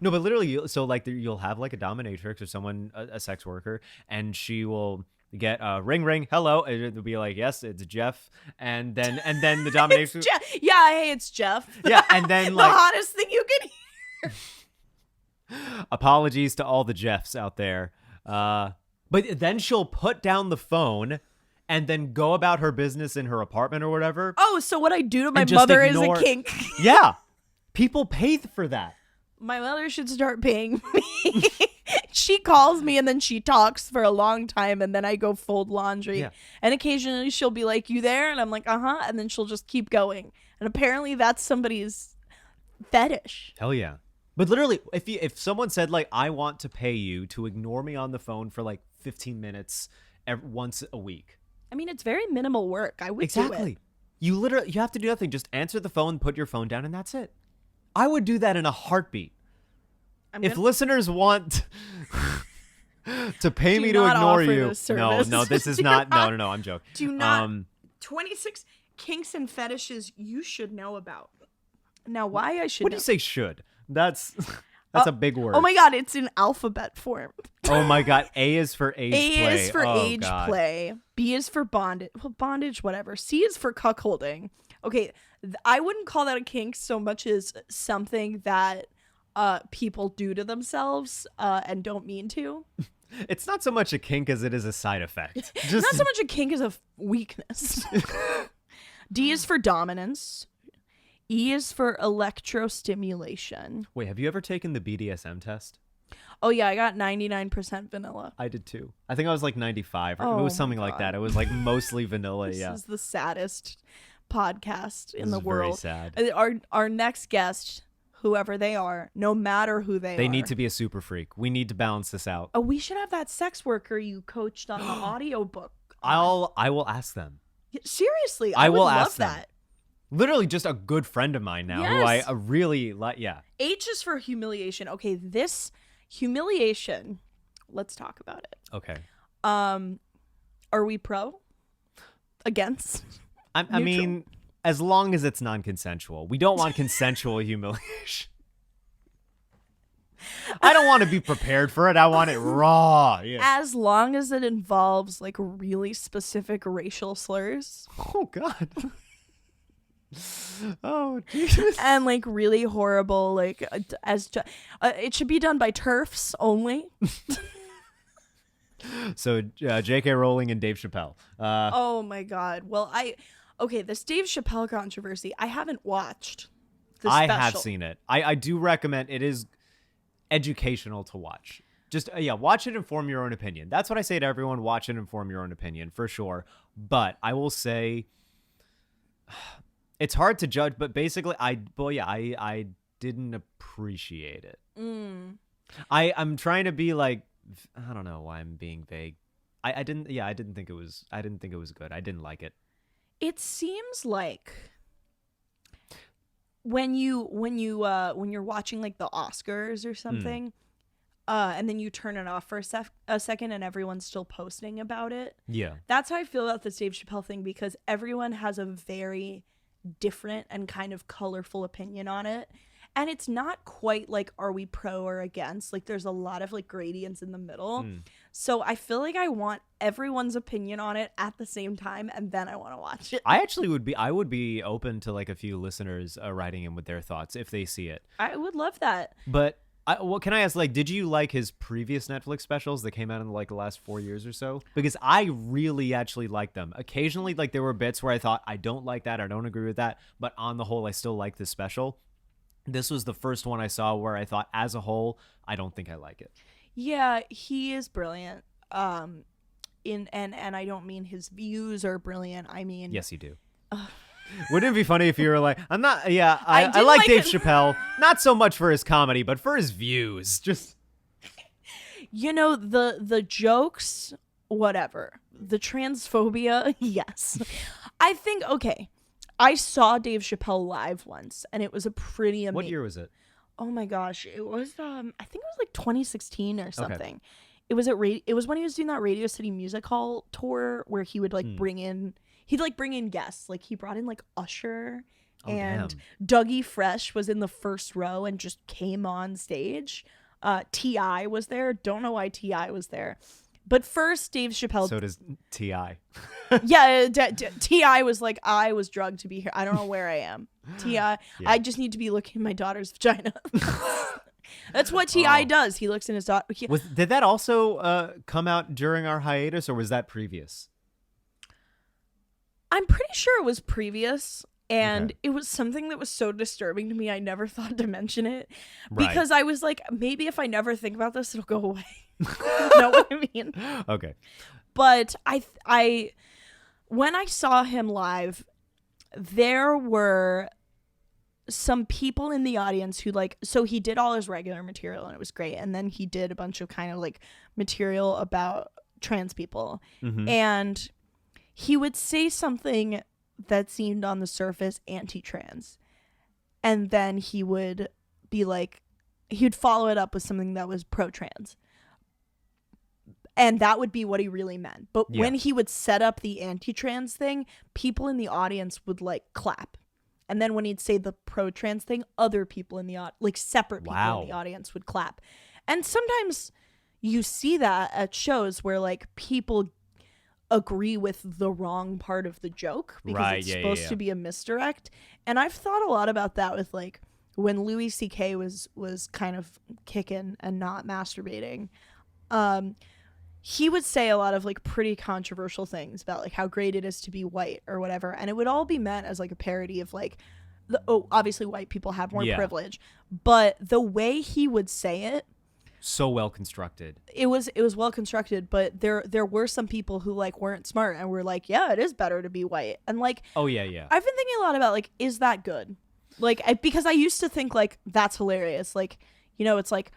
Speaker 1: No, but literally, so like you'll have like a dominatrix or someone, a sex worker, and she will get ring ring, hello, and it'll be like, yes, it's Jeff, and then the dominatrix.
Speaker 2: Yeah, hey, it's Jeff.
Speaker 1: Yeah, and then like
Speaker 2: the hottest thing you can
Speaker 1: hear. Apologies to all the Jeffs out there, but then she'll put down the phone and then go about her business in her apartment or whatever.
Speaker 2: Oh, so what I do to my mother is a kink.
Speaker 1: Yeah, people pay for that.
Speaker 2: My mother should start paying me. She calls me and then she talks for a long time and then I go fold laundry. Yeah. And occasionally she'll be like, you there? And I'm like, uh-huh. And then she'll just keep going. And apparently that's somebody's fetish.
Speaker 1: Hell yeah. But literally, if someone said like, I want to pay you to ignore me on the phone for like 15 minutes once a week.
Speaker 2: I mean, it's very minimal work. I would do it.
Speaker 1: You have to do nothing. Just answer the phone, put your phone down, and that's it. I would do that in a heartbeat. If listeners want to pay me to ignore you, no, this is not. No, I'm joking.
Speaker 2: Do not. 26 kinks and fetishes you should know about. Now, why I should?
Speaker 1: What do you say? Should? That's a big word.
Speaker 2: Oh my god, it's in alphabet form.
Speaker 1: Oh my god, A is for age play.
Speaker 2: A is for age play. B is for bondage. Well, bondage, whatever. C is for cuckolding. Okay, I wouldn't call that a kink so much as something that people do to themselves and don't mean to.
Speaker 1: It's not so much a kink as it is a side effect.
Speaker 2: Not so much a kink as a weakness. D is for dominance. E is for electrostimulation.
Speaker 1: Wait, have you ever taken the BDSM test?
Speaker 2: Oh yeah, I got 99% vanilla.
Speaker 1: I did too. I think I was like 95. Or it was something like that. It was like mostly vanilla.
Speaker 2: This
Speaker 1: yeah.
Speaker 2: is the saddest podcast in the world.
Speaker 1: Very sad.
Speaker 2: Our next guest, whoever they are, no matter who they are.
Speaker 1: They need to be a super freak. We need to balance this out.
Speaker 2: Oh, we should have that sex worker you coached on the audiobook.
Speaker 1: I will ask them.
Speaker 2: Seriously,
Speaker 1: I
Speaker 2: would
Speaker 1: will
Speaker 2: love
Speaker 1: ask them.
Speaker 2: that.
Speaker 1: Literally just a good friend of mine now who I really like. Yeah.
Speaker 2: H is for humiliation. Okay, this humiliation, let's talk about it.
Speaker 1: Okay.
Speaker 2: Are we pro? Against?
Speaker 1: I mean, as long as it's non-consensual. We don't want consensual humiliation. I don't want to be prepared for it. I want it raw. Yeah.
Speaker 2: As long as it involves like really specific racial slurs.
Speaker 1: Oh, God. Oh, Jesus.
Speaker 2: And like really horrible, like it should be done by TERFs only.
Speaker 1: So J.K. Rowling and Dave Chappelle.
Speaker 2: Oh my God. Well, this Dave Chappelle controversy, I haven't watched the special.
Speaker 1: I have seen it. I do recommend it. Is educational to watch. Just watch it and form your own opinion. That's what I say to everyone. Watch it and form your own opinion for sure. But I will say it's hard to judge, but basically I didn't appreciate it. I'm trying to be like, I don't know why I'm being vague. I didn't think it was good. I didn't like it.
Speaker 2: It seems like when you're watching like the Oscars or something, and then you turn it off for a second and everyone's still posting about it. Yeah. That's how I feel about this Dave Chappelle thing, because everyone has a very different and kind of colorful opinion on it. And it's not quite like, are we pro or against? Like, there's a lot of like gradients in the middle. So I feel like I want everyone's opinion on it at the same time, and then I want to watch it.
Speaker 1: I would be open to like a few listeners writing in with their thoughts if they see it.
Speaker 2: I would love that.
Speaker 1: But can I ask, like, did you like his previous Netflix specials that came out in like the last 4 years or so? Because I really actually liked them. Occasionally, like, there were bits where I thought, I don't like that, I don't agree with that, but on the whole, I still like this special. This was the first one I saw where I thought, as a whole, I don't think I like it.
Speaker 2: Yeah, he is brilliant. And I don't mean his views are brilliant. I mean,
Speaker 1: yes, you do. Wouldn't it be funny if you were like, I'm not, I like Dave Chappelle, not so much for his comedy, but for his views. Just,
Speaker 2: the jokes, whatever. The transphobia, yes. I think, okay, I saw Dave Chappelle live once, and it was a pretty amazing.
Speaker 1: What year was it?
Speaker 2: Oh my gosh, it was I think it was like 2016 or something.
Speaker 1: Okay.
Speaker 2: It was it was when he was doing that Radio City Music Hall tour where he would like bring in guests. Like he brought in like Usher and Dougie Fresh was in the first row and just came on stage. T.I. was there. Don't know why T.I. was there. But first, Dave Chappelle.
Speaker 1: So does T.I.
Speaker 2: Yeah, T.I. was like, I was drugged to be here. I don't know where I am. T.I. Yeah. I just need to be looking at my daughter's vagina. That's what T.I. does. He looks in his daughter.
Speaker 1: Did that also come out during our hiatus, or was that previous?
Speaker 2: I'm pretty sure it was previous. And it was something that was so disturbing to me, I never thought to mention it. Because I was like, maybe if I never think about this, it'll go away. You know what I mean?
Speaker 1: Okay.
Speaker 2: But I when I saw him live, there were some people in the audience who so he did all his regular material and it was great. And then he did a bunch of kind of like material about trans people. Mm-hmm. And he would say something that seemed on the surface anti-trans, and then he would be like, he'd follow it up with something that was pro-trans, and that would be what he really meant. But when he would set up the anti-trans thing, people in the audience would like clap, and then when he'd say the pro-trans thing, other people in the separate people in the audience would clap. And sometimes you see that at shows where like people agree with the wrong part of the joke because it's supposed to be a misdirect. And I've thought a lot about that with like when Louis C.K. was kind of kicking and not masturbating. He would say a lot of like pretty controversial things about like how great it is to be white or whatever, and it would all be meant as like a parody of like obviously white people have more privilege, but the way he would say it,
Speaker 1: so well constructed.
Speaker 2: It was well constructed, but there were some people who like weren't smart and were like, yeah, it is better to be white. And like,
Speaker 1: oh yeah.
Speaker 2: I've been thinking a lot about like, is that good? Like, because I used to think like that's hilarious. Like, you know, it's like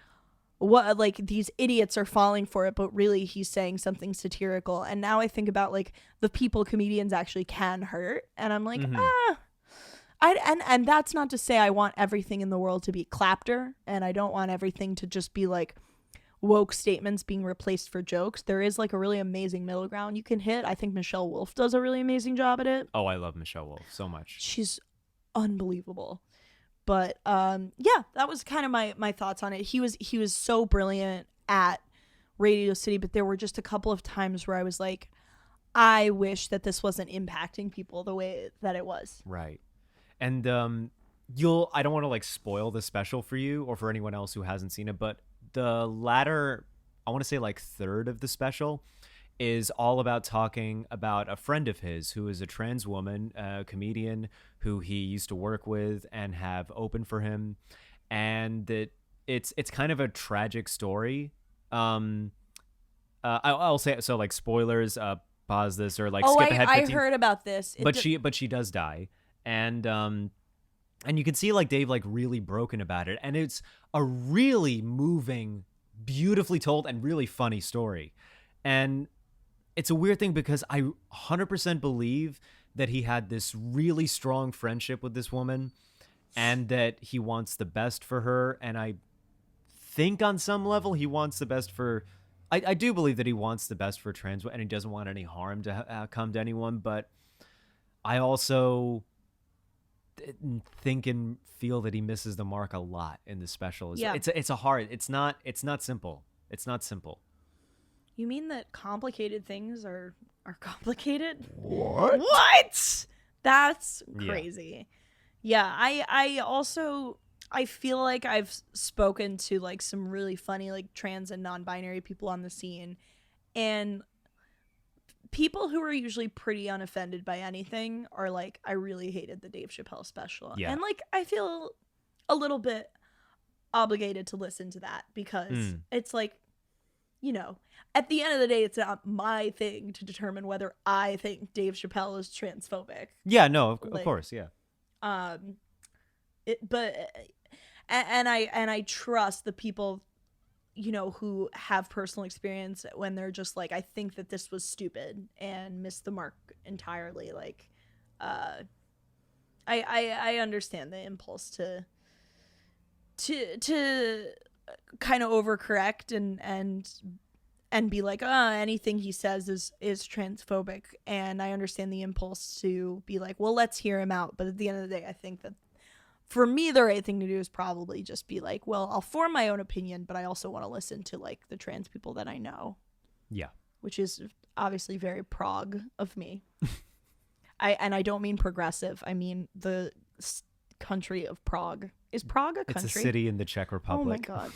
Speaker 2: what like these idiots are falling for it, but really he's saying something satirical. And now I think about like the people comedians actually can hurt, and I'm like, and that's not to say I want everything in the world to be clapter, and I don't want everything to just be like woke statements being replaced for jokes. There is like a really amazing middle ground you can hit. I think Michelle Wolf does a really amazing job at it.
Speaker 1: Oh, I love Michelle Wolf so much.
Speaker 2: She's unbelievable. But yeah, that was kind of my thoughts on it. He was so brilliant at Radio City, but there were just a couple of times where I was like, I wish that this wasn't impacting people the way that it was.
Speaker 1: Right. And I don't want to like spoil the special for you or for anyone else who hasn't seen it, but the latter, I want to say like third of the special is all about talking about a friend of his who is a trans woman, a comedian who he used to work with and have open for him. And that it's kind of a tragic story. I'll say so, like spoilers, pause this or like skip ahead 15.
Speaker 2: I heard about this.
Speaker 1: But she does die. And you can see like Dave like really broken about it, and it's a really moving, beautifully told, and really funny story. And it's a weird thing because I 100% believe that he had this really strong friendship with this woman, and that he wants the best for her. And I think on some level he wants the best for. I do believe that he wants the best for trans, and he doesn't want any harm to come to anyone. But I also think and feel that he misses the mark a lot in the special.
Speaker 2: Yeah.
Speaker 1: It's not simple. It's not simple.
Speaker 2: You mean that complicated things are complicated?
Speaker 3: What?
Speaker 2: That's crazy. Yeah, I feel like I've spoken to like some really funny like trans and non-binary people on the scene, and people who are usually pretty unoffended by anything are like, I really hated the Dave Chappelle special. Yeah. And like, I feel a little bit obligated to listen to that because it's like, you know, at the end of the day, it's not my thing to determine whether I think Dave Chappelle is transphobic.
Speaker 1: Yeah, no, of course, yeah.
Speaker 2: I trust the people, you know, who have personal experience when they're just like, I think that this was stupid and missed the mark entirely. Like, I understand the impulse to kind of overcorrect and be like, anything he says is transphobic. And I understand the impulse to be like, well, let's hear him out. But at the end of the day, I think that for me, the right thing to do is probably just be like, well, I'll form my own opinion, but I also want to listen to like the trans people that I know.
Speaker 1: Yeah.
Speaker 2: Which is obviously very prog of me. I don't mean progressive. I mean the country of Prague. Is Prague a country?
Speaker 1: It's a city in the Czech Republic.
Speaker 2: Oh my God.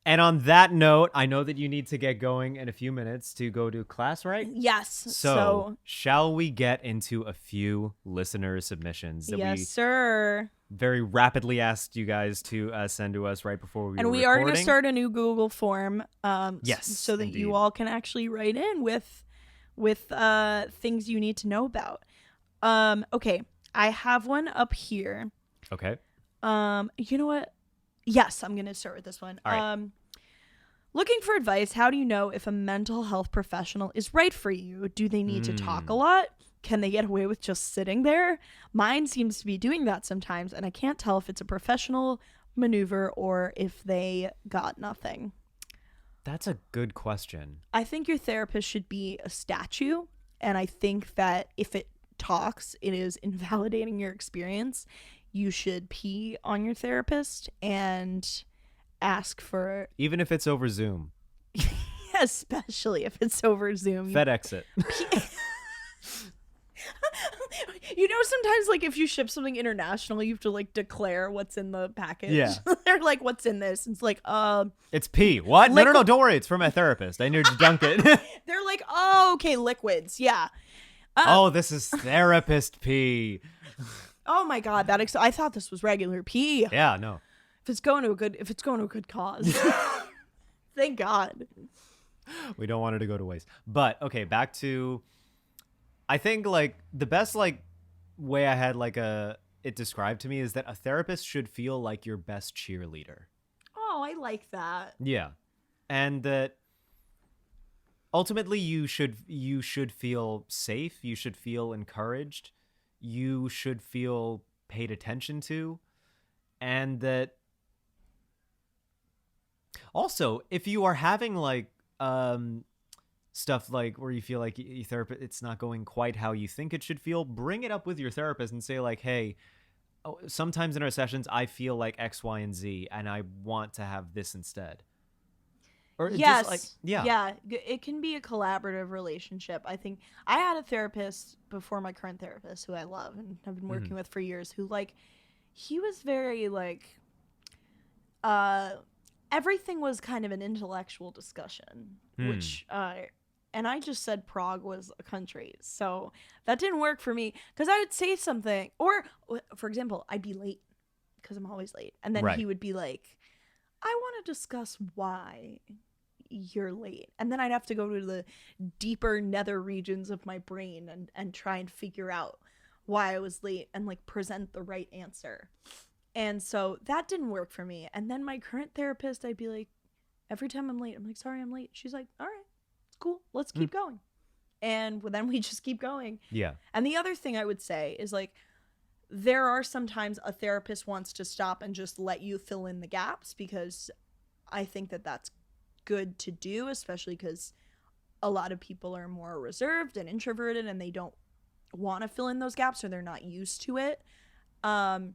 Speaker 1: And on that note, I know that you need to get going in a few minutes to go to class, right?
Speaker 2: Yes.
Speaker 1: So shall we get into a few listener submissions that we
Speaker 2: sir.
Speaker 1: very rapidly asked you guys to send to us right before we were
Speaker 2: recording? Are going to start a new Google form.
Speaker 1: Yes,
Speaker 2: so that
Speaker 1: indeed.
Speaker 2: You all can actually write in with things you need to know about. Okay, I have one up here.
Speaker 1: Okay.
Speaker 2: You know what? Yes, I'm going to start with this one.
Speaker 1: All right.
Speaker 2: Looking for advice, how do you know if a mental health professional is right for you? Do they need to talk a lot? Can they get away with just sitting there? Mine seems to be doing that sometimes, and I can't tell if it's a professional maneuver or if they got nothing.
Speaker 1: That's a good question.
Speaker 2: I think your therapist should be a statue, and I think that if it talks, it is invalidating your experience. You should pee on your therapist and ask for...
Speaker 1: Even if it's over Zoom.
Speaker 2: Especially if it's over Zoom.
Speaker 1: FedEx it.
Speaker 2: You know, sometimes, like, if you ship something international, you have to, like, declare what's in the package.
Speaker 1: Yeah.
Speaker 2: They're like, what's in this? It's like,
Speaker 1: It's pee. What? No, don't worry. It's for my therapist. I need to dunk it.
Speaker 2: They're like, oh, okay, liquids. Yeah.
Speaker 1: This is therapist pee.
Speaker 2: Oh my God, I thought this was regular pee.
Speaker 1: Yeah, no.
Speaker 2: If it's going to a good cause. Thank God.
Speaker 1: We don't want it to go to waste. But okay, back to I think like the best like way I had like it described to me is that a therapist should feel like your best cheerleader.
Speaker 2: Oh, I like that.
Speaker 1: Yeah. And that ultimately you should feel safe, you should feel encouraged, you should feel paid attention to, and that also if you are having like stuff like where you feel like your therapist it's not going quite how you think it should feel, bring it up with your therapist and say like, hey, sometimes in our sessions I feel like X, Y, and Z and I want to have this instead. Or
Speaker 2: yes.
Speaker 1: just like, yeah.
Speaker 2: Yeah. It can be a collaborative relationship. I think I had a therapist before my current therapist who I love and have been working with for years who like, he was very like, everything was kind of an intellectual discussion, which, and I just said Prague was a country. So that didn't work for me because I would say something or for example, I'd be late because I'm always late. And then he would be like, I want to discuss why you're late. And then I'd have to go to the deeper nether regions of my brain and try and figure out why I was late and like present the right answer. And so that didn't work for me. And then my current therapist, I'd be like, every time I'm late, I'm like, sorry, I'm late. She's like, all right, it's cool. Let's keep going. And then we just keep going.
Speaker 1: Yeah.
Speaker 2: And the other thing I would say is like, there are sometimes a therapist wants to stop and just let you fill in the gaps because I think that that's good to do, especially because a lot of people are more reserved and introverted and they don't want to fill in those gaps or they're not used to it. But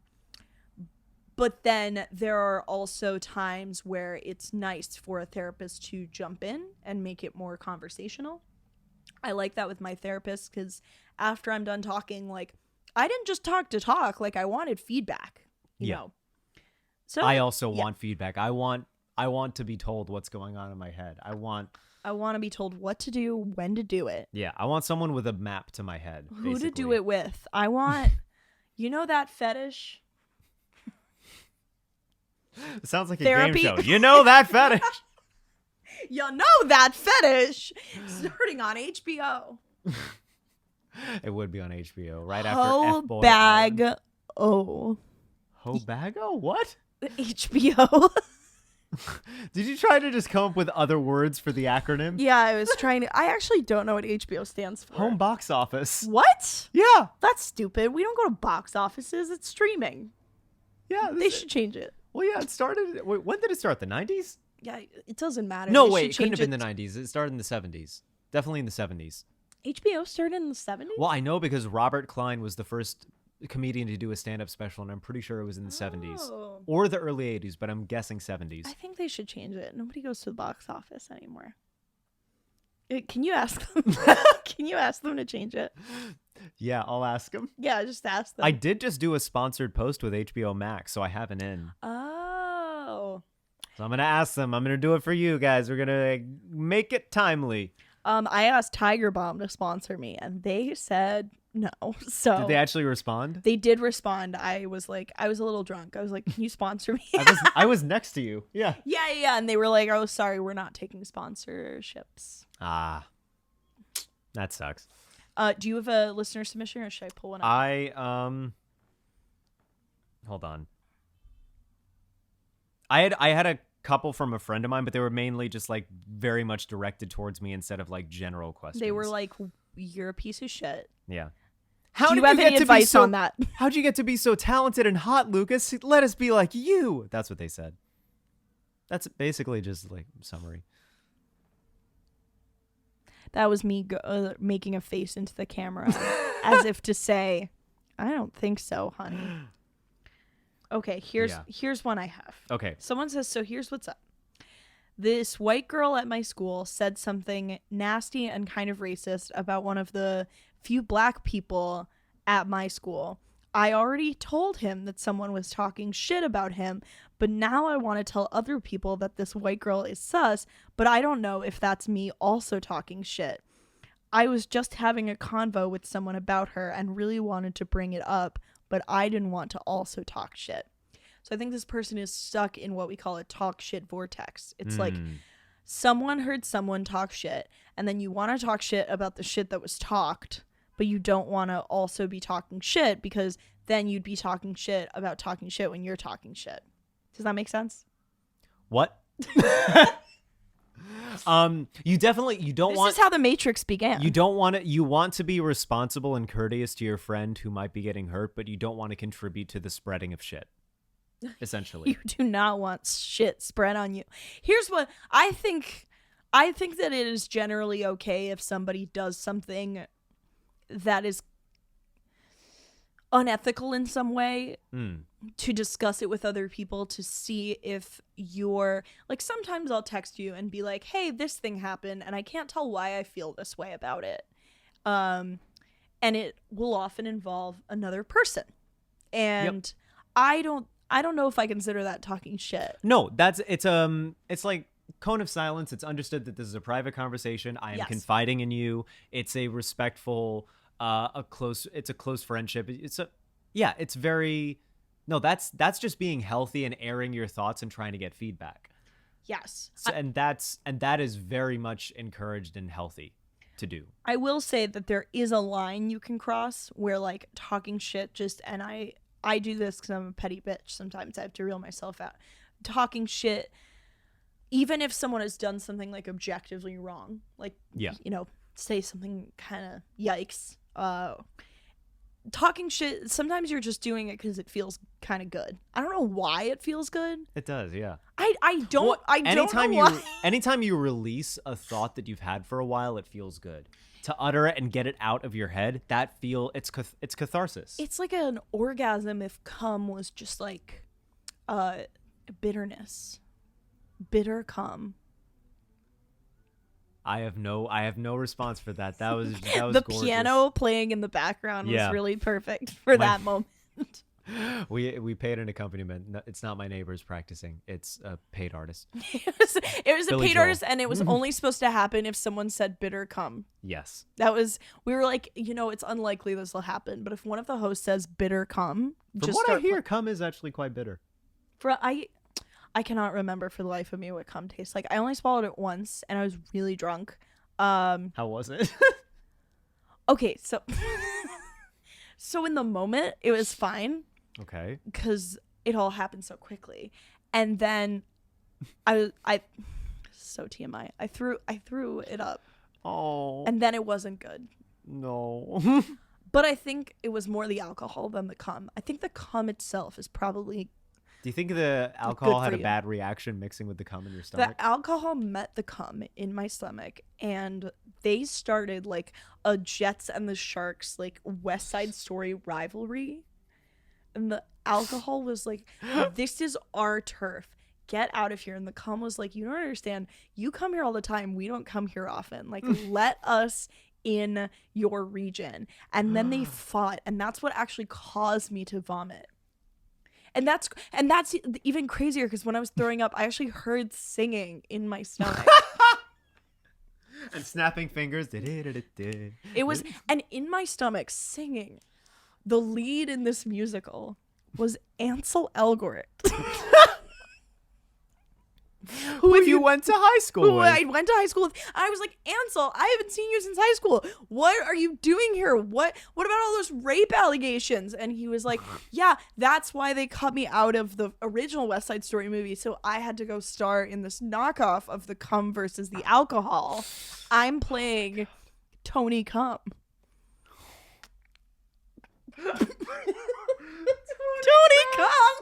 Speaker 2: then there are also times where it's nice for a therapist to jump in and make it more conversational. I like that with my therapist because after I'm done talking, like, I didn't just talk to talk, like I wanted feedback, you know. So
Speaker 1: I also want feedback. I want to be told what's going on in my head. I want
Speaker 2: to be told what to do, when to do it.
Speaker 1: Yeah, I want someone with a map to my head.
Speaker 2: Who
Speaker 1: basically.
Speaker 2: to do it with. I want you know that fetish?
Speaker 1: It sounds like
Speaker 2: Therapy.
Speaker 1: a game show. You know that fetish.
Speaker 2: You know that fetish starting on HBO.
Speaker 1: It would be on HBO right after F-Boy
Speaker 2: Bag
Speaker 1: Island.
Speaker 2: O.
Speaker 1: Hobago? What?
Speaker 2: HBO.
Speaker 1: Did you try to just come up with other words for the acronym?
Speaker 2: Yeah, I was trying to. I actually don't know what HBO stands for.
Speaker 1: Home box office.
Speaker 2: What?
Speaker 1: Yeah.
Speaker 2: That's stupid. We don't go to box offices. It's streaming.
Speaker 1: Yeah.
Speaker 2: They should change it.
Speaker 1: Well, yeah, it started. Wait, when did it start? The 90s?
Speaker 2: Yeah, it doesn't matter.
Speaker 1: No,
Speaker 2: They
Speaker 1: wait,
Speaker 2: should
Speaker 1: it couldn't have
Speaker 2: change
Speaker 1: been the 90s. It started in the 70s. Definitely in the 70s.
Speaker 2: HBO started in the 70s?
Speaker 1: Well, I know because Robert Klein was the first comedian to do a stand-up special, and I'm pretty sure it was in the 70s. Or the early 80s, but I'm guessing 70s.
Speaker 2: I think they should change it. Nobody goes to the box office anymore. Can you ask them? Can you ask them to change it?
Speaker 1: Yeah, I'll ask them.
Speaker 2: Yeah, just ask them.
Speaker 1: I did just do a sponsored post with HBO Max, so I have an in.
Speaker 2: Oh.
Speaker 1: So I'm going to ask them. I'm going to do it for you guys. We're going to make it timely.
Speaker 2: I asked Tiger Bomb to sponsor me, and they said no. So
Speaker 1: did they actually respond?
Speaker 2: They did respond. I was a little drunk. I was like, can you sponsor me?
Speaker 1: I was next to you. Yeah.
Speaker 2: Yeah. And they were like, oh, sorry, we're not taking sponsorships.
Speaker 1: Ah, that sucks.
Speaker 2: Do you have a listener submission, or should I pull one up?
Speaker 1: Hold on. I had a couple from a friend of mine, but they were mainly just like very much directed towards me instead of like general questions.
Speaker 2: They were like, you're a piece of shit.
Speaker 1: Yeah.
Speaker 2: Do you have any advice on that?
Speaker 1: How'd you get to be so talented and hot, Lucas? Let us be like you. That's what they said. That's basically just like summary.
Speaker 2: That was me making a face into the camera as if to say, I don't think so, honey. Okay, here's one I have.
Speaker 1: Okay.
Speaker 2: Someone says, so here's what's up. This white girl at my school said something nasty and kind of racist about one of the few black people at my school. I already told him that someone was talking shit about him, but now I want to tell other people that this white girl is sus, but I don't know if that's me also talking shit. I was just having a convo with someone about her and really wanted to bring it up, but I didn't want to also talk shit. So I think this person is stuck in what we call a talk shit vortex. It's like someone heard someone talk shit, and then you want to talk shit about the shit that was talked, but you don't want to also be talking shit, because then you'd be talking shit about talking shit when you're talking shit. Does that make sense?
Speaker 1: What? You don't want.
Speaker 2: This is how the Matrix began.
Speaker 1: You want to be responsible and courteous to your friend who might be getting hurt, but you don't want to contribute to the spreading of shit. Essentially.
Speaker 2: You do not want shit spread on you. Here's what I think. I think that it is generally okay if somebody does something that is unethical in some way, to discuss it with other people, to see if you're like, sometimes I'll text you and be like, hey, this thing happened and I can't tell why I feel this way about it. And it will often involve another person. And I don't know if I consider that talking shit.
Speaker 1: No, it's like cone of silence. It's understood that this is a private conversation. I am confiding in you. It's a respectful, it's a close friendship. That's just being healthy and airing your thoughts and trying to get feedback.
Speaker 2: Yes.
Speaker 1: So, and that is very much encouraged and healthy to do.
Speaker 2: I will say that there is a line you can cross where, like, talking shit and I do this because I'm a petty bitch. Sometimes I have to reel myself out. Talking shit, even if someone has done something like objectively wrong, like, say something kind of yikes. Talking shit, sometimes you're just doing it because it feels kind of good. I don't know why it feels good.
Speaker 1: It does, yeah.
Speaker 2: I don't know why.
Speaker 1: Anytime you release a thought that you've had for a while, it feels good. To utter it and get it out of your head, it's catharsis.
Speaker 2: It's like an orgasm if cum was just like bitterness. Bitter cum.
Speaker 1: I have no response for that. That was
Speaker 2: the
Speaker 1: gorgeous.
Speaker 2: Piano playing in the background was really perfect for that moment.
Speaker 1: We paid an accompaniment. No, it's not my neighbors practicing. It's a paid artist.
Speaker 2: It was a paid artist, and it was only supposed to happen if someone said bitter cum.
Speaker 1: Yes.
Speaker 2: We were like, it's unlikely this will happen, but if one of the hosts says bitter cum,
Speaker 1: from what I hear, cum is actually quite bitter.
Speaker 2: I cannot remember for the life of me what cum tastes like. I only swallowed it once, and I was really drunk.
Speaker 1: How was it?
Speaker 2: Okay, so so in the moment, it was fine.
Speaker 1: Okay.
Speaker 2: Because it all happened so quickly, and then I so TMI. I threw it up.
Speaker 1: Oh.
Speaker 2: And then it wasn't good.
Speaker 1: No.
Speaker 2: But I think it was more the alcohol than the cum. I think the cum itself is probably.
Speaker 1: Do you think the alcohol had a bad reaction mixing with the cum in your stomach?
Speaker 2: The alcohol met the cum in my stomach, and they started like a Jets and the Sharks, like, West Side Story rivalry. And the alcohol was like, this is our turf. Get out of here. And the cum was like, you don't understand. You come here all the time. We don't come here often. Like, let us in your region. And then they fought, and that's what actually caused me to vomit. And that's even crazier, because when I was throwing up, I actually heard singing in my stomach.
Speaker 1: And snapping fingers.
Speaker 2: It was, and in my stomach singing, the lead in this musical was Ansel Elgort.
Speaker 1: Who you went to high school with.
Speaker 2: I went to high school with. I was like, Ansel, I haven't seen you since high school. What are you doing here? What about all those rape allegations? And he was like, yeah, that's why they cut me out of the original West Side Story movie. So I had to go star in this knockoff of the cum versus the alcohol. I'm playing Tony Cum. Tony Cum.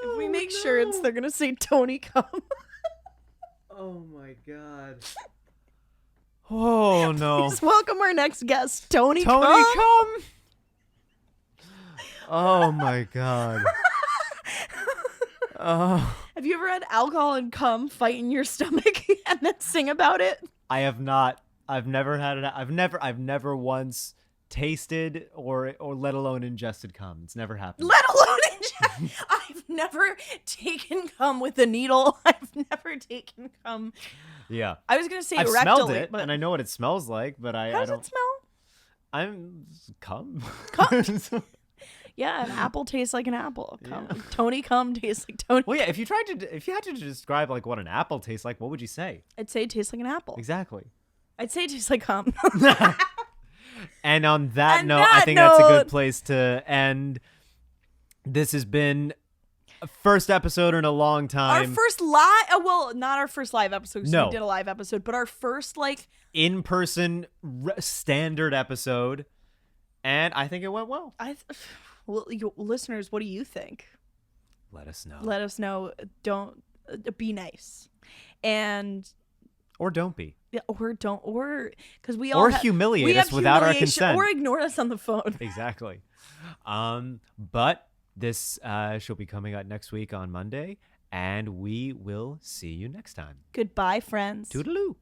Speaker 2: If we make shirts, they're gonna say Tony Cum.
Speaker 1: Oh my god. Oh no.
Speaker 2: Please welcome our next guest, Tony
Speaker 1: Cum. Oh my god. Oh.
Speaker 2: Have you ever had alcohol and cum fight in your stomach and then sing about it?
Speaker 1: I have not. I've never had it. I've never once tasted or let alone ingested cum. It's never happened.
Speaker 2: Let alone I've never taken cum with a needle. I've never taken cum.
Speaker 1: Yeah.
Speaker 2: I was gonna say
Speaker 1: I've
Speaker 2: rectally,
Speaker 1: smelled it,
Speaker 2: but
Speaker 1: and I know what it smells like, but I
Speaker 2: how does
Speaker 1: don't.
Speaker 2: it smell?
Speaker 1: I'm cum.
Speaker 2: Cum. Yeah, an apple tastes like an apple. Cum.
Speaker 1: Yeah.
Speaker 2: Tony Cum tastes like Tony.
Speaker 1: Well, yeah. If you had to describe like what an apple tastes like, what would you say?
Speaker 2: I'd say it tastes like an apple.
Speaker 1: Exactly.
Speaker 2: I'd say it tastes like cum.
Speaker 1: And on that
Speaker 2: On
Speaker 1: note,
Speaker 2: that
Speaker 1: I think that's a good
Speaker 2: note-
Speaker 1: place to end. This has been a first episode in a long
Speaker 2: Our
Speaker 1: time.
Speaker 2: first live, well, not our first live episode. 'Cause
Speaker 1: No.
Speaker 2: we did a live episode, but our first like.
Speaker 1: In-person standard episode. And I think it went well.
Speaker 2: Well, listeners, what do you think?
Speaker 1: Let us know.
Speaker 2: Let us know. Don't be nice, and
Speaker 1: Or don't be.
Speaker 2: yeah, or don't, or because we all
Speaker 1: Or
Speaker 2: have,
Speaker 1: humiliate
Speaker 2: we
Speaker 1: us
Speaker 2: have
Speaker 1: without our
Speaker 2: humiliation,
Speaker 1: consent.
Speaker 2: or ignore us on the phone.
Speaker 1: Exactly. But this she'll be coming out next week on Monday, and we will see you next time.
Speaker 2: Goodbye, friends.
Speaker 1: Toodaloo.